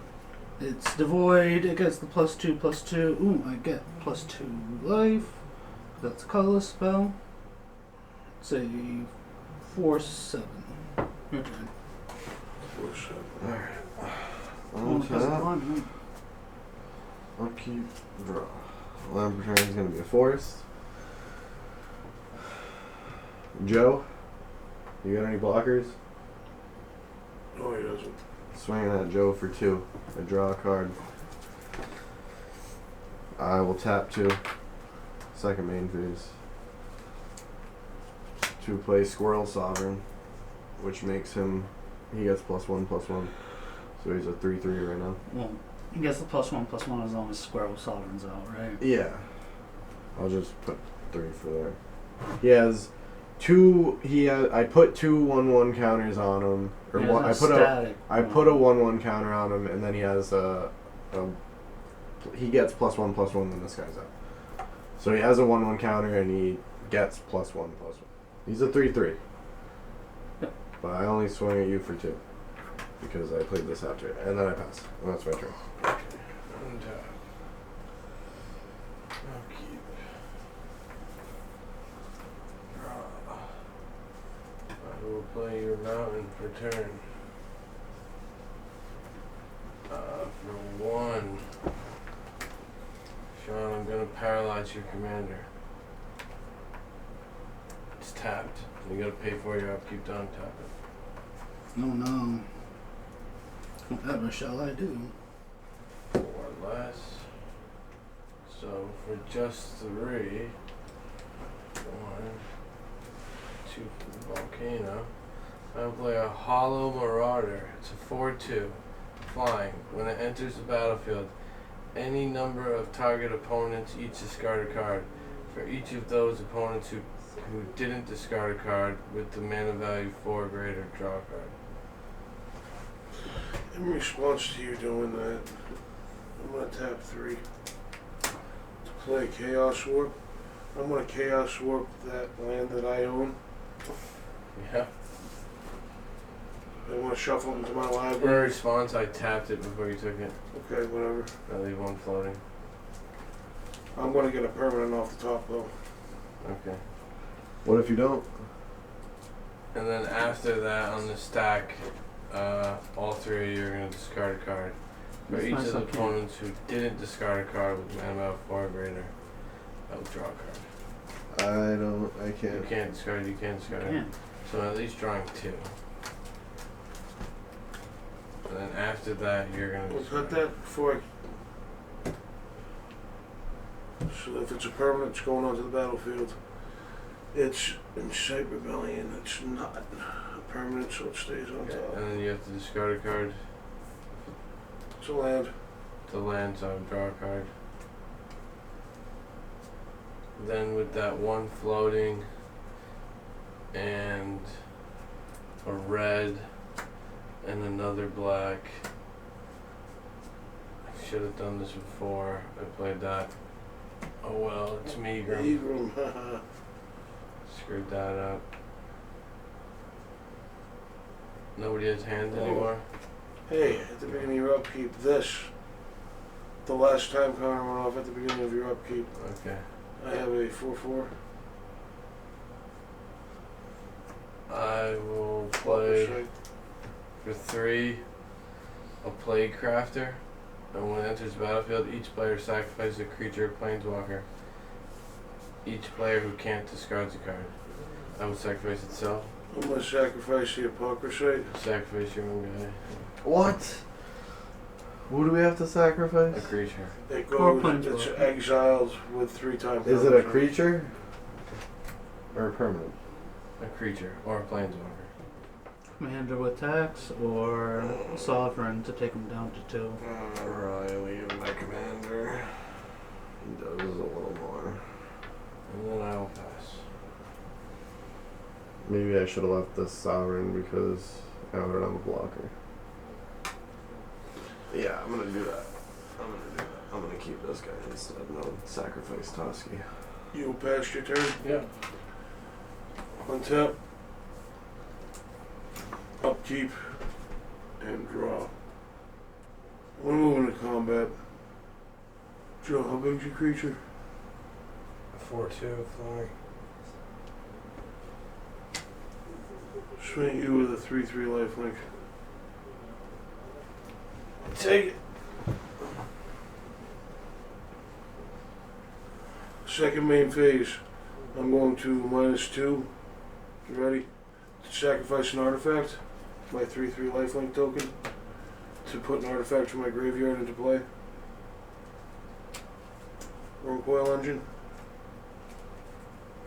It's devoid, it gets the +2/+2. Ooh, I get +2 life. That's a colorless spell. It's a 4/7. Your turn. 4/7. Alright. Oh, On because of top, Monument. upkeep, draw. Land return is going to be a forest. Joe, you got any blockers? No, he doesn't. Swinging at Joe for 2. I draw a card. I will tap 2. Second main phase. To play Squirrel Sovereign, which makes him, he gets +1/+1. So he's a 3/3 right now. Well, he gets the +1/+1 as long as Squirrel Sovereign's out, right? Yeah. I'll just put 3 for there. He has 2, I put 2 1/1 counters on him. Or He one, I doesn't put have static. I put a 1/1 counter on him, and then he has he gets +1/+1 when this guy's out. So he has a 1/1 counter, and he gets +1/+1. He's a 3/3. Yep. But I only swing at you for 2 because I played this after, and then I pass. And that's my turn. Untap. Upkeep. Draw. I will play your mountain for turn. For 1. Sean, I'm gonna paralyze your commander. It's tapped. You gotta pay for your upkeep to untap it. Oh no. Whatever shall I do? 4 less. So for just 3. 1, 2 for the volcano. I'll play a Hollow Marauder. It's a 4/2. Flying. When it enters the battlefield, any number of target opponents each discard a card. For each of those opponents who didn't discard a card with the mana value 4 or greater, draw a card. In response to you doing that, I'm going to tap 3 to play Chaos Warp. I'm going to Chaos Warp that land that I own. Yeah. I want to shuffle it into my In library. response, I tapped it before you took it. Okay, whatever. I leave 1 floating. I'm going to get a permanent off the top though. Okay. What if you don't? And then after that, on the stack, all 3 of you are going to discard a card. For That's each nice, of the okay. opponents who didn't discard a card with mana value 4 or greater, I'll draw a card. I You can't. can't discard, you can't discard. Can't. So at least drawing 2. And then after that, you're going to We'll cut that before I... So if it's a permanent, it's going onto the battlefield. It's in Shape Rebellion. It's not a permanent, so it stays on Okay. top. And then you have to discard a card It's a land. to land, so I would draw a card. Then with that 1 floating and a red, and another black. I should have done this before I played that. Oh well, it's Meagrum. Meagrum, haha. Screwed that up. Nobody has hands anymore? Hey, at the beginning of your upkeep, this. The last time counter went off at the beginning of your upkeep. Okay. I have a 4/4. I will play for 3 a Plague Crafter. And when it enters the battlefield, each player sacrifices a creature or planeswalker. Each player who can't discards a card. I will sacrifice itself. I'm gonna sacrifice the Apocryphate. Sacrifice your own guy. What? Who do we have to sacrifice? A creature. It Or goes, planeswalker. it's exiled with 3 times. Is it a creature? Or permanent? A creature or a planeswalker. Commander with tax or sovereign to take him down to 2. Riley, my commander. He does a little more. And then I will pass. Maybe I should have left this sovereign because I don't have a blocker. Yeah, I'm gonna do that. I'm gonna keep this guy instead. No, sacrifice Toski. You pass your turn. Yeah. Untap. Upkeep. And draw. We're moving to combat. Joe, how big's your creature? 4/2 flying. Swing you with a 3/3 lifelink. Take it. Second main phase. I'm going to -2. You ready? To sacrifice an artifact. My 3/3 lifelink token. To put an artifact from my graveyard into play. Rogue Coil Engine.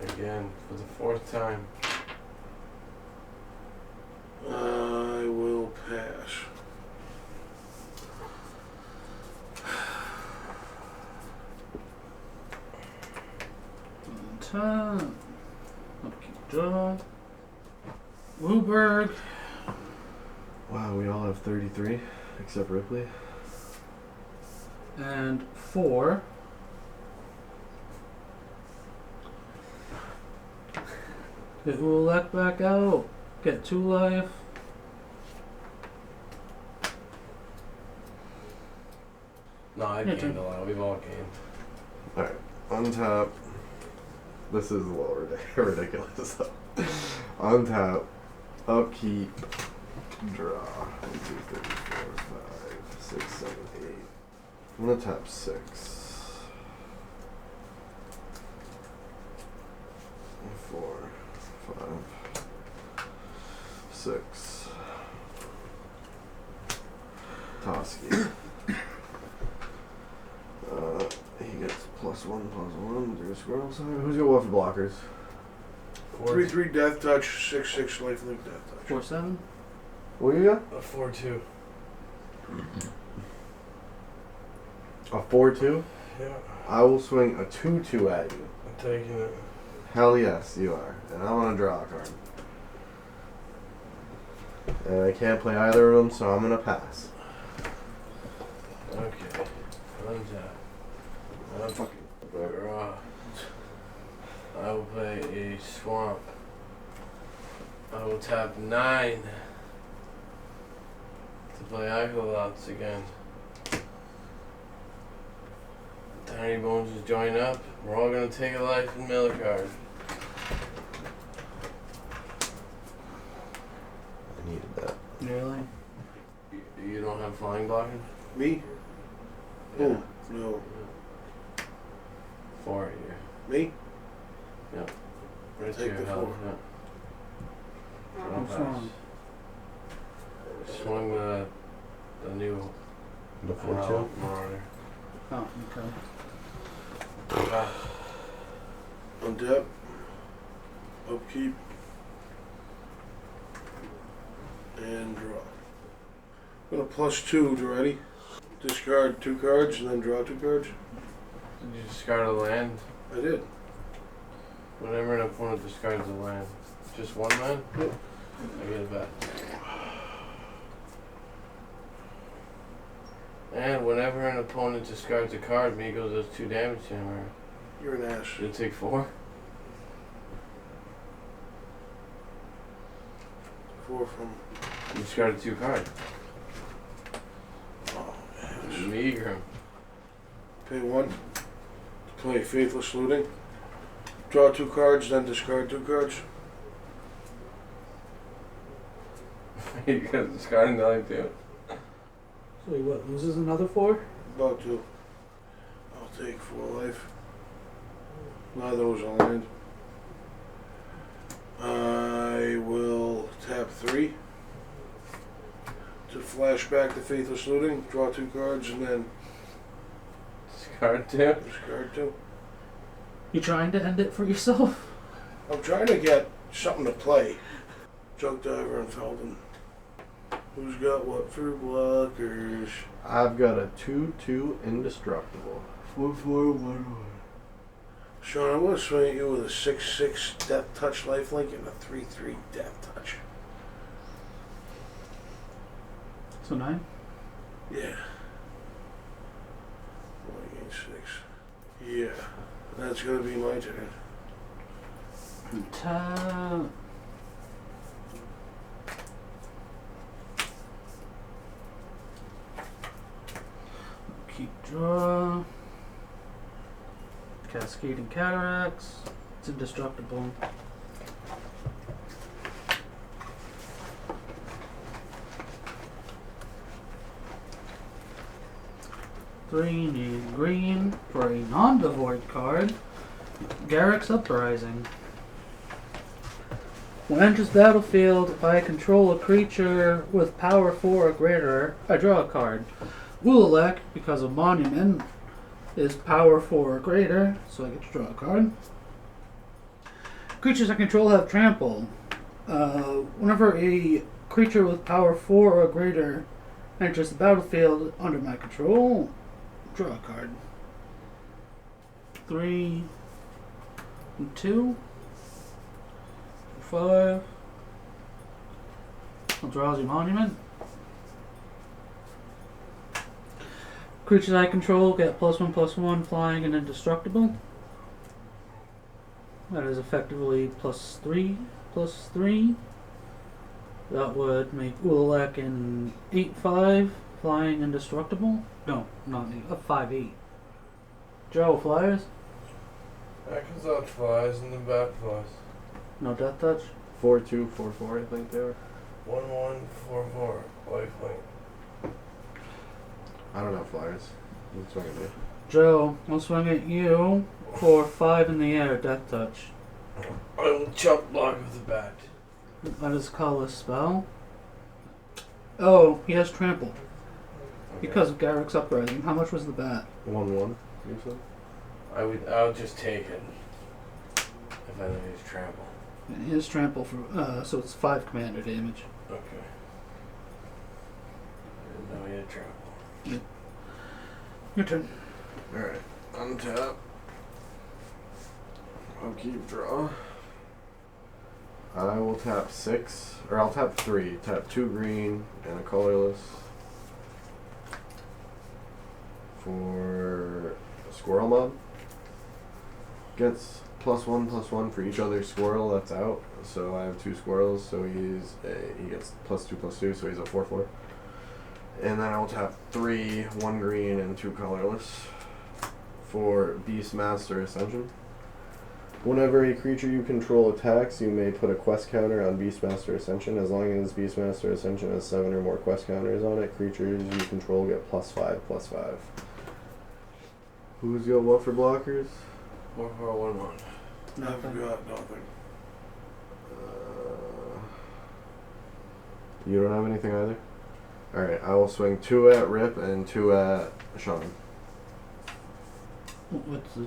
Again, for the 4th time. I will pass. Time. Upkeep draw. Wooburg. Wow, we all have 33 except Ripley. And 4. Get Ulalek back out. Get 2 life. No, I Your gained turn. a lot. We've all gained. Alright, untap. This is a little ridiculous though. Untap, upkeep, draw. 1, 2, 3, 4, 5, 6, 7, 8. I'm gonna tap 6. 4, 5, 6. Toski. He gets +1/+1. There's a squirrel side. Who's got what for blockers? 3/3 Death Touch. 6/6 lifelink Death Touch. 4/7. What you got? A 4/2. A 4/2? Yeah. I will swing a 2/2 at you. I'm taking it. Hell yes, you are. And I want to draw a card. And I can't play either of them, so I'm gonna pass. Okay. Untap. Fucking. Draw. I will play a swamp. I will tap 9 to play Aclazotz again. Tiny Bones is join up. We're all gonna take a life and mill a card. I needed that. Really? You don't have flying blocking? Me? Yeah. Oh, no. 4 here. Me? Right to Take your the health. 4. Yeah. So I'll What's pass. wrong? Swung the new The 4/2? Marauder. Oh, okay. Pass. Untap. Upkeep. And draw. I'm gonna +2 to ready. Discard 2 cards and then draw 2 cards. Did you discard a land? I did. Whenever an opponent discards a land. Just one land? Yep. I get it back. And whenever an opponent discards a card, Migo does 2 damage to him. Or You're an ass. you'll take 4. 4 from. You discarded 2 cards. Oh, ass. Meager him. Pay 1. Play Faithless Looting. Draw 2 cards, then discard 2 cards. You gotta discard another 2. So he what, loses another 4? About to. I'll take 4 life. Neither those will land. I will tap 3 to flash back the Faithless Looting, draw 2 cards, and then Discard 2. discard 2. You trying to end it for yourself? I'm trying to get something to play. Junk Diver and Felden. Who's got what for blockers? I've got a 2/2 indestructible. 4/4/1/1. Sean, I'm going to swing at you with a 6/6 Death Touch lifelink and a 3/3 Death Touch. So 9? Yeah. 1 against 6. Yeah. That's going to be my turn. Tap. Keep draw. Cascading Cataracts. It's indestructible. Three need green for a non-devoid card. Garrick's Uprising. When enters battlefield, if I control a creature with power 4 or greater, I draw a card. Ulalek, because of Monument, is power 4 or greater, so I get to draw a card. Creatures I control have trample. Whenever a creature with power 4 or greater enters the battlefield under my control, draw a card. 3 and 2. 5. Eldrazi Monument. Creatures I control get +1/+1 flying and indestructible. That is effectively +3/+3. That would make Ulalek an 8/5 flying indestructible. No, not 8, a 5/8. Joe flyers. Aclazotz flies and the bat flies. No death touch. 4/2, 4/4, I think they were. 1/1/4/4. Lifelink. I don't know flyers. What's wrong with you? Joe, I'll swing at you for 5 in the air, death touch. I will chop block with the bat. That is a colorless spell. Oh, he has trample. Okay. Because of Garrick's Uprising. How much was the bat? 1/1, you said? I'll just take it. If I know he's trample. And he has trample for so it's 5 commander damage. Okay. I didn't know he had trample. Your turn. Alright, untap. I'll keep draw. I will tap 6, or I'll tap 3. Tap 2 green and a colorless for a squirrel mob. Gets +1/+1 for each other squirrel that's out. So I have 2 squirrels, so he gets +2/+2, so he's a 4/4. And then I'll tap 3, 1 green and 2 colorless for Beastmaster Ascension. Whenever a creature you control attacks, you may put a quest counter on Beastmaster Ascension. As long as Beastmaster Ascension has 7 or more quest counters on it, creatures you control get +5/+5. Who's got what for blockers? 4/4/1/1. I forgot nothing. You don't have anything either? Alright, I will swing 2 at Rip and 2 at Sean. What's the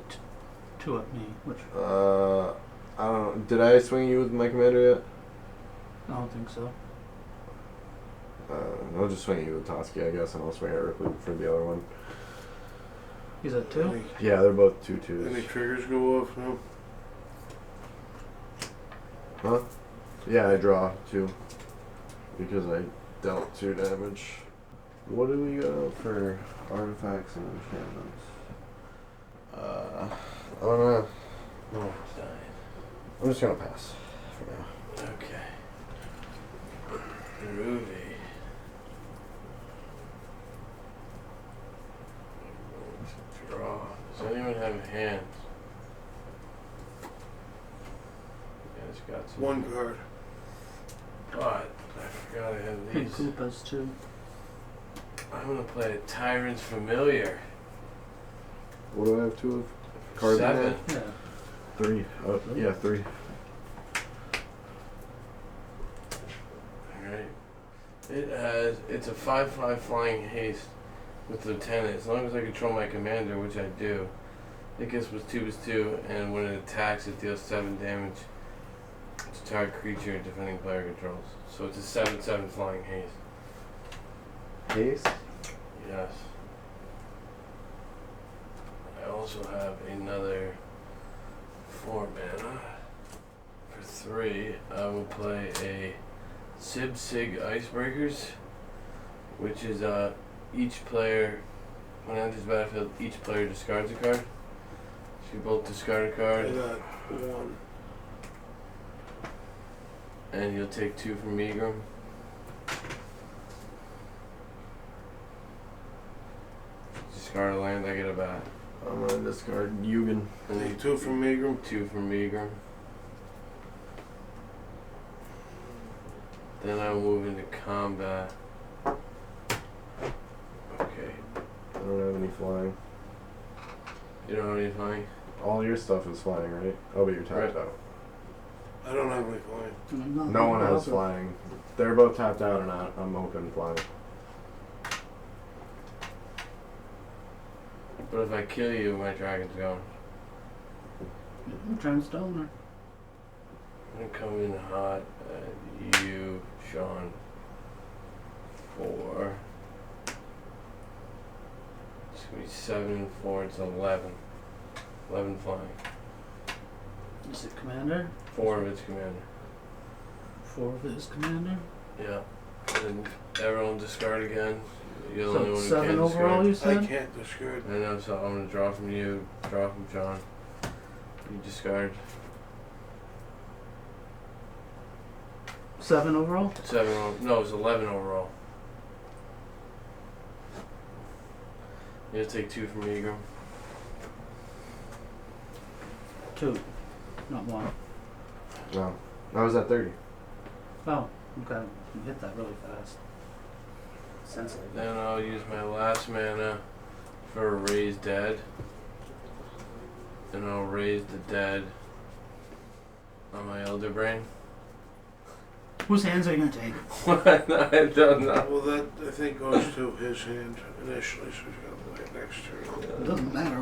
2 at me? Which? I don't know. Did I swing you with my commander yet? I don't think so. I'll just swing you with Toski, I guess, and I'll swing at Rip for the other one. He's at 2? Yeah, they're both 2/2s. Any triggers go off now? Huh? Yeah, I draw 2. Because I dealt 2 damage. What do we got for artifacts and enchantments? I don't know. No one's dying. I'm just gonna pass for now. Okay. Groovy. Draw. Does anyone have hands? Yeah, it's got some. 1 card. But I forgot I had And these. Koopas too. I'm gonna play a Tyrant's Familiar. What do I have 2 of? Cards in 7. hand? Yeah. 3. Oh, yeah, 3. Alright. It's a 5/5 flying haste with lieutenant. As long as I control my commander, which I do, it gets +2/+2, and when it attacks, it deals 7 damage to target creature defending player controls. So it's a 7/7 flying haste. Haste? Yes. I also have another 4 mana. For 3, I will play a Sib Sig Icebreakers, which is each player, when it enters the battlefield, each player discards a card. So you both discard a I card, got 1. and you'll take 2 from Meagram. Discard a land, I get a bat. I'm gonna discard Yugen. And Take 2 from Meagram. 2 from Meagram. Then I'll move into combat. Okay. I don't have any flying. You don't have any flying? All your stuff is flying, right? Oh, but you're tapped Right. out. I don't have any flying. No one has flying. They're both tapped out and I'm open flying. But if I kill you, my dragon's gone. I'm trying to stone her. I'm gonna come in hot at you, Sean. 4. It's gonna be 7 and 4, it's 11. 11 flying. Is it commander? 4 of its commander. 4 of his commander. Yeah. And everyone discard again. You're the So only one who 7 can't overall, you discard. I said? can't discard. I know, so I'm gonna draw from you, draw from John. You discard. 7 overall? No, it's 11 overall. You'll take 2 from Egram. 2. Not 1. No. I was at 30. Oh, okay. You hit that really fast. Sensitive. Then I'll use my last mana for a Raise Dead. And I'll raise the dead on my Elder Brain. Whose hands are you gonna take? What? I don't know. Well, that I think goes to his hand initially, so he's gonna play it next turn. It doesn't matter.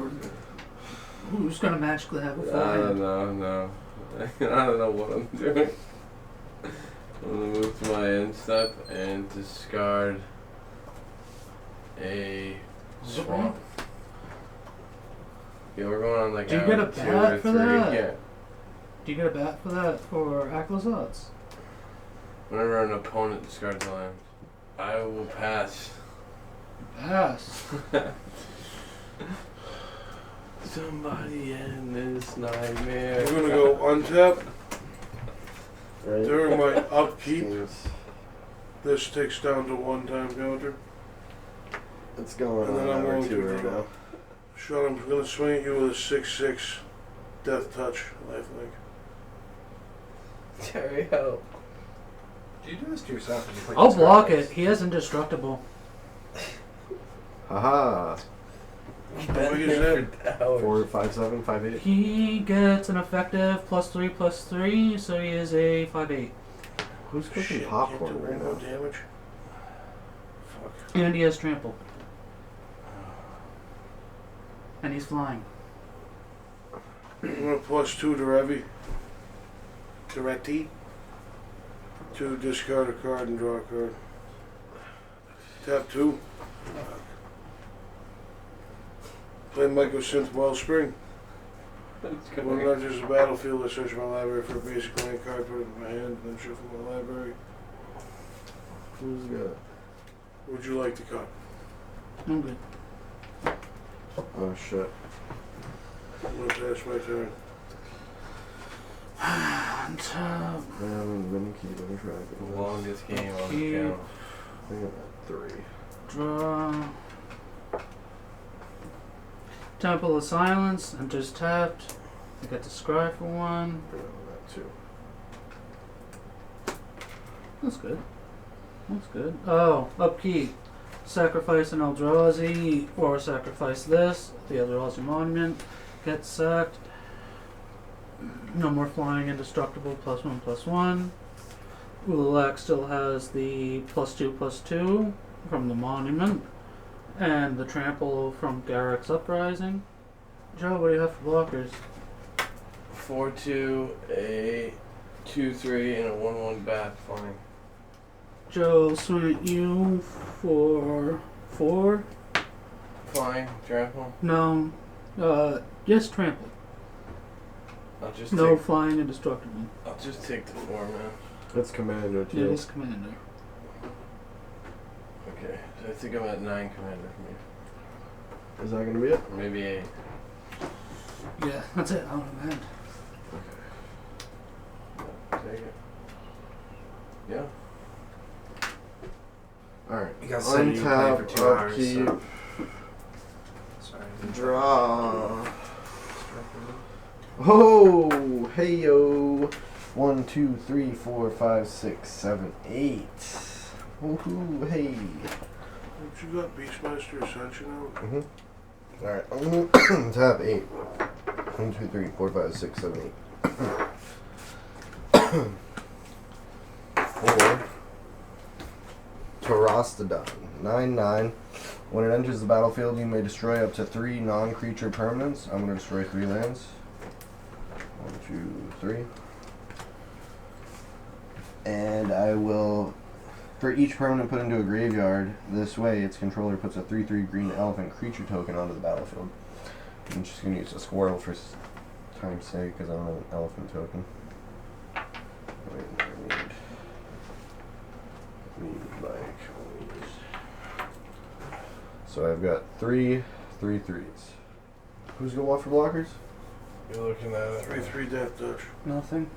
Who's gonna magically have a full I don't hand? know, no. I don't know what I'm doing. I'm gonna move to my end step and discard a swamp. Yeah, we're going on like Do you get a hour 2 bat or for 3. that? Yeah. Do you get a bat for that for Aclazotz? Whenever an opponent discards a land, I will pass. Pass. Somebody end this nightmare. I'm gonna go untap. Right? During my upkeep, Seems- this takes down to 1 time counter. It's going And on then I'm hour going 2 to right draw. now. Sean, I'm gonna swing at you with a 6/6 death touch lifelink. Terry, help. Do you do this to yourself when you play I'll these block cards? it. He is indestructible. Haha. How big is that? 4, 5, 7, 5, 8. He gets an effective +3/+3, so he is a 5/8. Who's cooking Shit, popcorn can't do right one more now? damage. Fuck. And he has trample. And he's flying. I'm gonna +2 Daretti. To discard a card and draw a card. Tap 2. Play Mycosynth Wellspring. When it enters the battlefield, I search my library for a basic land card, put it in my hand, and then shuffle my library. Who's got? Would you like to cut? I'm good. Oh shit. I'm gonna pass my turn. And, I haven't been keeping track of The this. longest game on the Keep. channel. I think I'm at 3. draw. Temple of Silence, enters tapped. I got to scry for 1. I'm at 2. That's good. That's good. Oh, upkeep. Sacrifice an Eldrazi, or sacrifice this. The Eldrazi monument gets sacked. No more flying indestructible, +1/+1. Ulalek still has the +2/+2 from the monument. And the trample from Garrick's Uprising. Joe, what do you have for blockers? 4/2, a 2/3, and a 1/1 bat flying. Joe, swing at you for 4. Flying, trample. No. Yes, trample. I'll just No take. flying indestructible. I'll just take the 4, man. That's commander It too. is commander. Okay, so I think I'm at 9 commander from you. Is that gonna be it? Or maybe 8. Yeah, that's it. Out of hand. Take it. Yeah. Alright. You guys said you play for 2 hours, upkeep, so. Sorry. draw. Oh, hey yo. 1, 2, 3, 4, 5, 6, 7, 8. Woohoo, hey. What you got, Beastmaster Ascension out? Mm-hmm. Alright, I'm gonna tap 8. 1, 2, 3, 4, 5, 6, 7, 8. 4. Terastodon. 9/9. When it enters the battlefield, you may destroy up to 3 non-creature permanents. I'm gonna destroy 3 lands. 1, 2, 3. And I will, for each permanent put into a graveyard, this way its controller puts a 3/3 green elephant creature token onto the battlefield. I'm just going to use a squirrel for time's sake because I don't have an elephant token. Wait, I need like, so I've got 3 3/3s. Who's going to want for blockers? You're looking at it. 3/3 Death Touch. Nothing.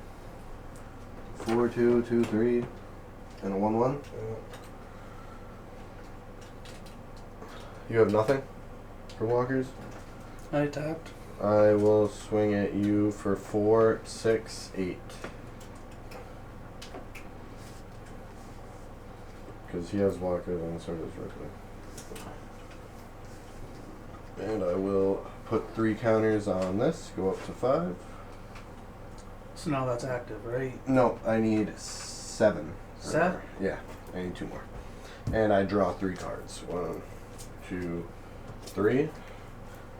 4 2 2 3 and a 1/1. You have nothing for blockers? I tapped. I will swing at you for 4 6 8. Because he has blockers and so does Ripley. And I will put 3 counters on this, go up to 5. So now that's active, right? No, I need 7. 7? Yeah, I need 2 more. And I draw 3 cards. 1, 2, 3.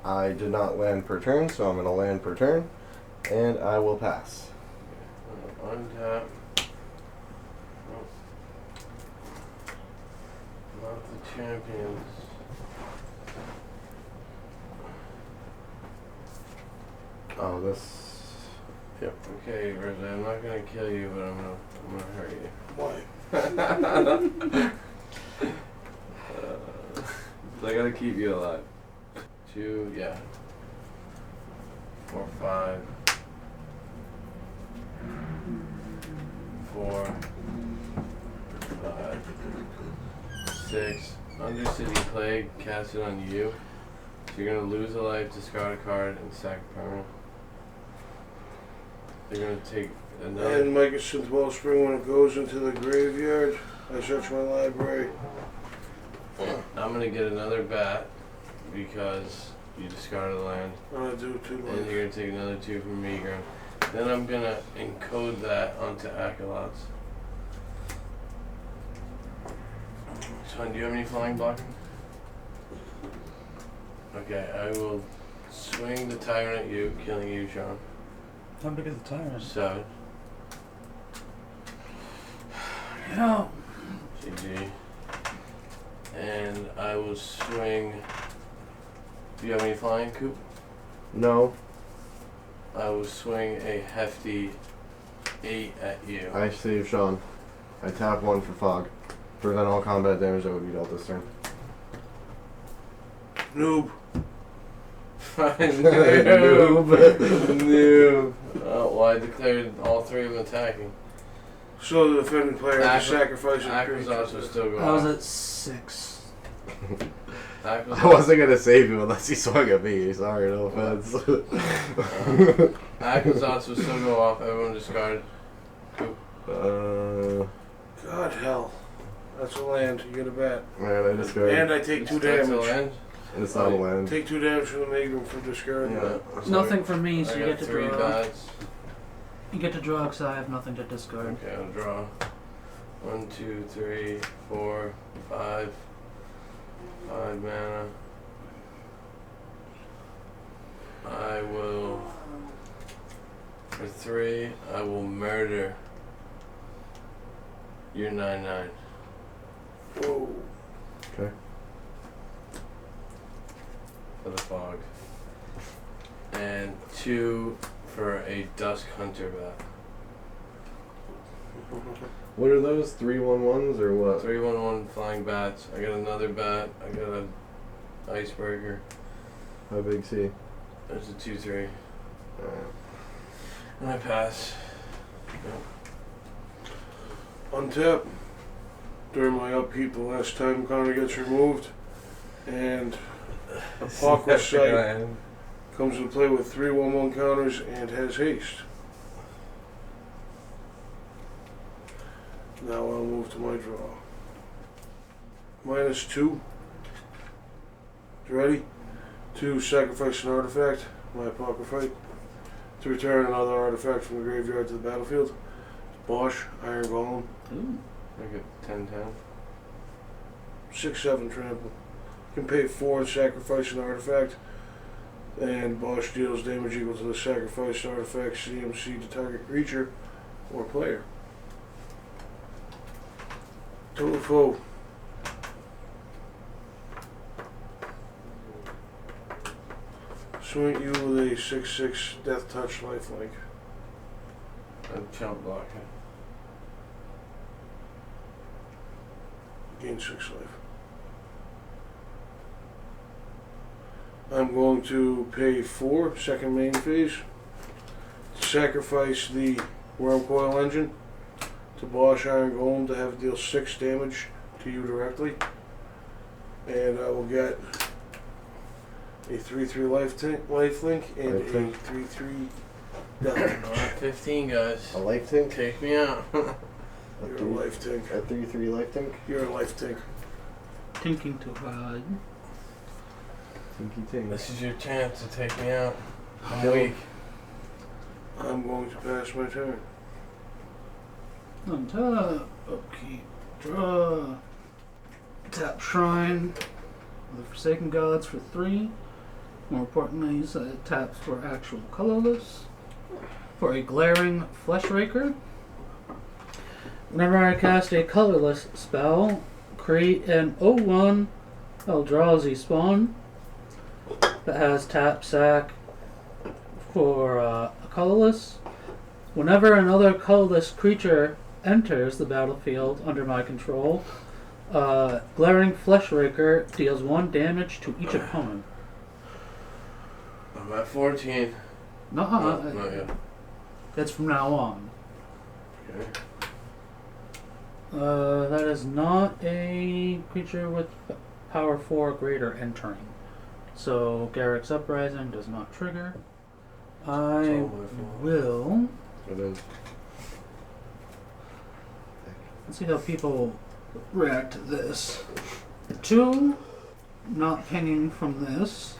I did not land per turn, so I'm going to land per turn. And I will pass. Untap. Oh. Not the champions. Oh, this... Yep. Okay, Rizzo, I'm not gonna kill you, but I'm gonna hurt you. Why? So I gotta keep you alive. 2, yeah. 4, 5. 4, 5, 6. Undercity Plague, cast it on you. So you're gonna lose a life, discard a card, and sack a permanent. You're gonna take another. And Mycosynth Wellspring, when it goes into the graveyard, I search my library. I'm gonna get another bat because you discarded the land. I'm gonna do 2 And life. you're gonna take another 2 from Meagram. Then I'm gonna encode that onto Aclazotz. Sean, do you have any flying blocking? Okay, I will swing the tyrant at you, killing you, Sean. How big is the tyrant? 7. Yeah. GG. And I will swing. Do you have any flying, Coop? No. I will swing a hefty 8 at you. I save Sean. I tap 1 for fog. Prevent all combat damage that would be dealt this turn. Noob. Noob. Noob. Well, I declared all 3 of them attacking. So the defending player has to sacrifice a Aclazotz will still go I was off. at 6. I wasn't gonna save you unless he swung at me. Sorry, no offense. Aclazotz will still go off. Everyone discard. God hell. That's a land. You get a bat. Man, I discard. And I take 2 That's a damage. land? It's not a land. Take 2 damage from the Megrim for discarding. Yeah. Nothing for me, so I you got get to 3 draw. bats. You get to draw because I have nothing to discard. Okay, I'll draw. 1, 2, 3, 4, 5. 5 mana. I will. For 3, I will murder your 9/9. Whoa. Okay. For the fog. And 2 for a Dusk Hunter bat. What are those? 3/11s or what? 3/1/1 flying bats. I got another bat. I got a icebreaker. How big's he? There's a 2/3. Alright. And I pass. Untap. During my upkeep, the last time counter gets removed, and Apocalypse Sight comes into play with 3/1/1 counters and has haste. Now I'll move to my draw. -2. You ready? To sacrifice an artifact, my Apocryphite. To return another artifact from the graveyard to the battlefield. Bosch, Iron Golem. Ooh. I get 10/10. 6/7 trample. You can pay 4 and sacrifice an artifact. And Bosch deals damage equal to the sacrificed artifact's CMC to target creature or player. Total foe. Swing you with a 6/6 Death Touch lifelink. I'm chump blocking. Gain 6 life. I'm going to pay 4, second main phase. Sacrifice the Worm Coil Engine to Bosch Iron Golem to have deal 6 damage to you directly. And I will get a 3/3 lifelink and a 3/3 death touch. Alright, 15 guys. A life tank? Take me out. You're a life tank. A 3/3 life tank? You're a life tank. Thinking too hard. Tinky tink. This is your chance to take me out. I'm Kill. weak. I'm going to pass my turn. Untap. Upkeep. Draw. Tap Shrine. The Forsaken Gods for 3. More importantly, it taps for actual colorless. For a Glaring Fleshraker. Whenever I cast a colorless spell, create an 0/1 Eldrazi spawn that has tap sack for a colorless. Whenever another colorless creature enters the battlefield under my control, Glaring Fleshraker deals 1 damage to each opponent. I'm at 14. No, Not yet. that's from now on. Okay. That is not a creature with power 4 or greater entering. So Garrick's Uprising does not trigger. It's I all my fault. will. It is. Let's see how people react to this. 2, not pinging from this.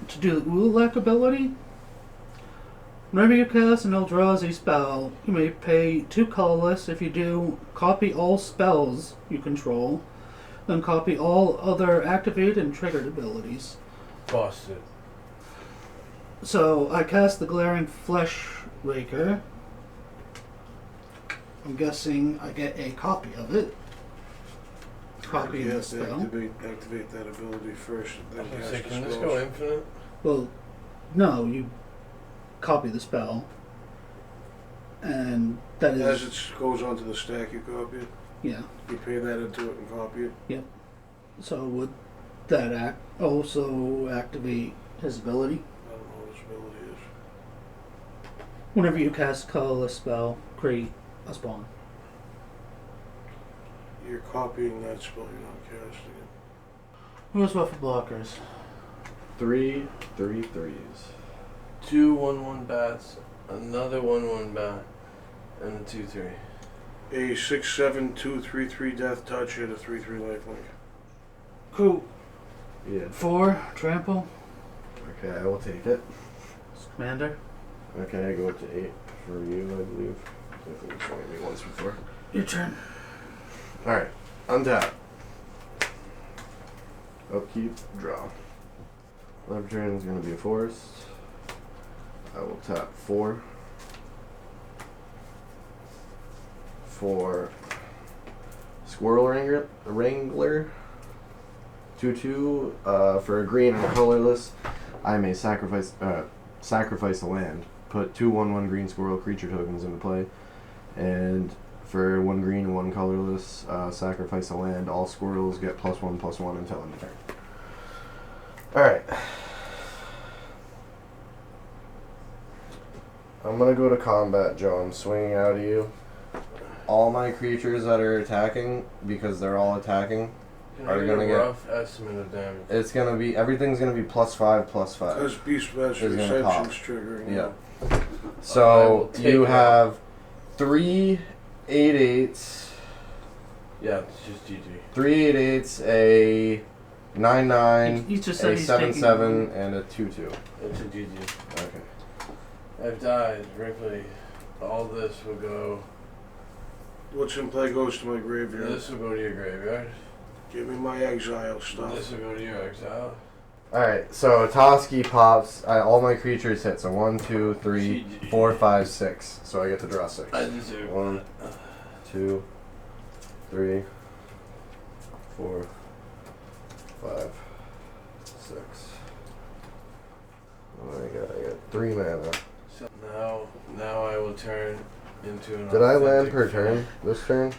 To do the Ulalek ability, whenever you cast an Eldrazi spell, you may pay 2 colorless. If you do, copy all spells you control, then copy all other activated and triggered abilities. Busted. So I cast the Glaring Fleshraker. I'm guessing I get a copy of it. Copy You of the have to spell. activate that ability first. Then Okay, cast so the can this spells. go infinite? Well, No, you copy the spell. And that is... As it goes onto the stack, you copy it. Yeah. You pay that into it and copy it. So would that also activate his ability? I don't know what his ability is. Whenever you cast colorless spell, create a spawn. You're copying that spell, you're not casting it. Who's what for blockers? 3 3/3s. 2 1/1 bats, another 1/1 bat, and a 2/3. A 6/7 2/3/3 death touch and a 3/3 lifelink. Cool. Yeah. 4, trample. Okay, I will take it. Commander. Okay, I go up to 8 for you, I believe. I think you showed me once before. Your turn. Alright, untap. Upkeep, draw. Left turn is going to be a forest. I will tap 4. For Squirrel Wrangler. 2/2. For a green and a colorless, I may sacrifice a land. Put 2 1/1 green squirrel creature tokens into play. And for 1 green and 1 colorless, sacrifice a land. All squirrels get +1/+1 until end of turn. Alright. I'm gonna go to combat, Joe. I'm swinging out at you. All my creatures that are attacking, because they're all attacking, Can are I gonna get a get. rough estimate of damage? It's gonna be. Everything's gonna be +5/+5. Because Beast Master Is gonna pop. Ascension's triggering. Yeah. I So will take you that. have 3 8/8s, Yeah, it's just GG. 3 8/8s, a 9/9, He just said a he's 7/7, taking... and a 2/2. It's a GG. Okay. I've died, Wrinkly. All this will go. What's in play goes to my graveyard. This will go to your graveyard. Give me my exile stuff. This will go to your exile. Alright, so Toski pops. All my creatures hit. So 1, 2, 3, GG. 4, 5, 6. So I get to draw 6. I deserve 1, 2, 3, 4, 5, 6. Oh my god, I got 3 mana. So now I will turn into an. Did I land authentic per fan. turn this turn?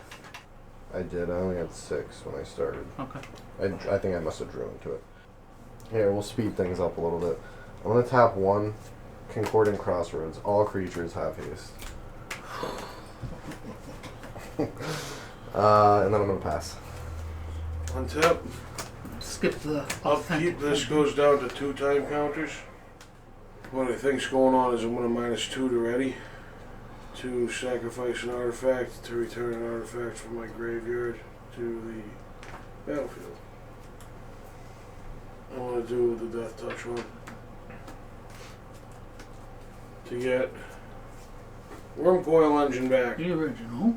I did. I only had 6 when I started. Okay. I think I must have drew into it. Here, we'll speed things up a little bit. I'm going to tap 1 Concordant Crossroads. All creatures have haste. And then I'm going to pass. Untap. Skip the Upkeep. authentic. This goes down to 2 time counters. What I think's going on is I'm going to -2 to ready. To sacrifice an artifact, to return an artifact from my graveyard to the battlefield. I want to do the Death Touch one. To get Wormcoil Engine back. The original.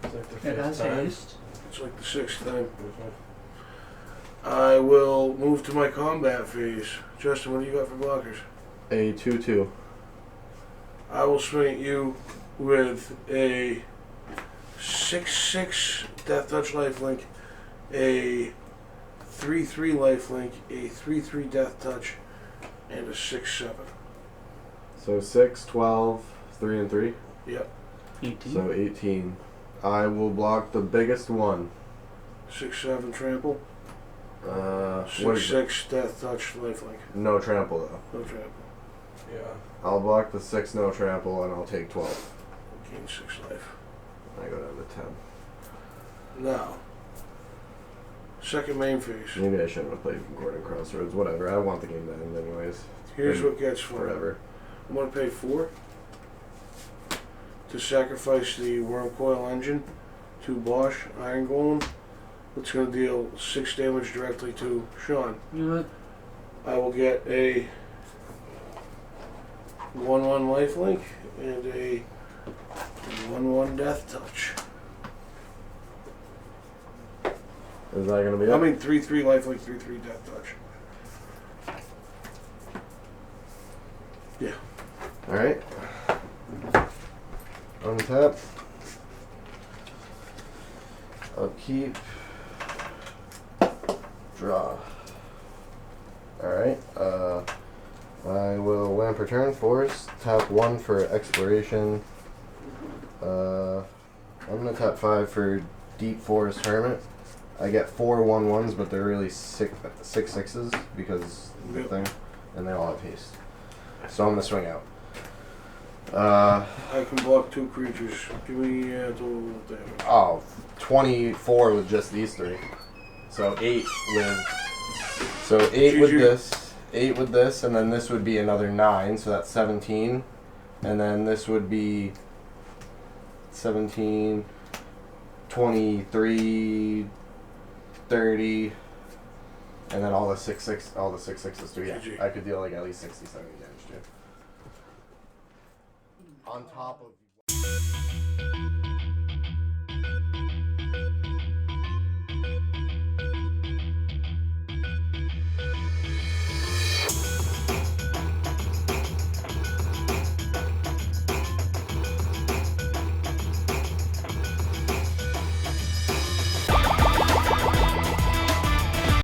It's like the It fifth has time. haste. It's like the 6th time. I will move to my combat phase. Justin, what do you got for blockers? A 2/2. I will swing at you with a 6/6 Death Touch lifelink, a 3/3 lifelink, a 3/3 Death Touch, and a 6/7. So 6, 12, 3 and 3. Yep. 18. So 18. I will block the biggest one. 6/7 trample. What is it? 6/6 Death Touch lifelink. No trample though. No trample. Yeah. I'll block the 6 no trample and I'll take 12. Gain 6 life. I go down to 10. Now, second main phase. Maybe I shouldn't have played Concordant Crossroads. Whatever. I want the game to end anyways. Here's what gets fun. Forever. I'm going to pay 4 to sacrifice the Wormcoil Engine to Bosch Iron Golem. It's going to deal 6 damage directly to Sean. You know what? I will get a 1/1 lifelink and a 1/1 Death Touch. Is that gonna be it? I mean 3/3 lifelink, 3/3 Death Touch. Yeah. Alright. Untap. Upkeep. Draw. Alright, I will land per turn, force, tap 1 for exploration. I'm gonna tap 5 for Deep Forest Hermit. I get 4 1/1s, but they're really 6 6s because of the thing, and they all have haste. So I'm gonna swing out. I can block 2 creatures. Give me total damage. Oh, 24 with just these 3. So 8 with. So 8 with GG. this, 8 with this, and then this would be another 9, so that's 17. And then this would be 17, 23, 30, and then all the 6/6s too. Yeah, GG. I could deal like at least 60, 70 damage too. On top of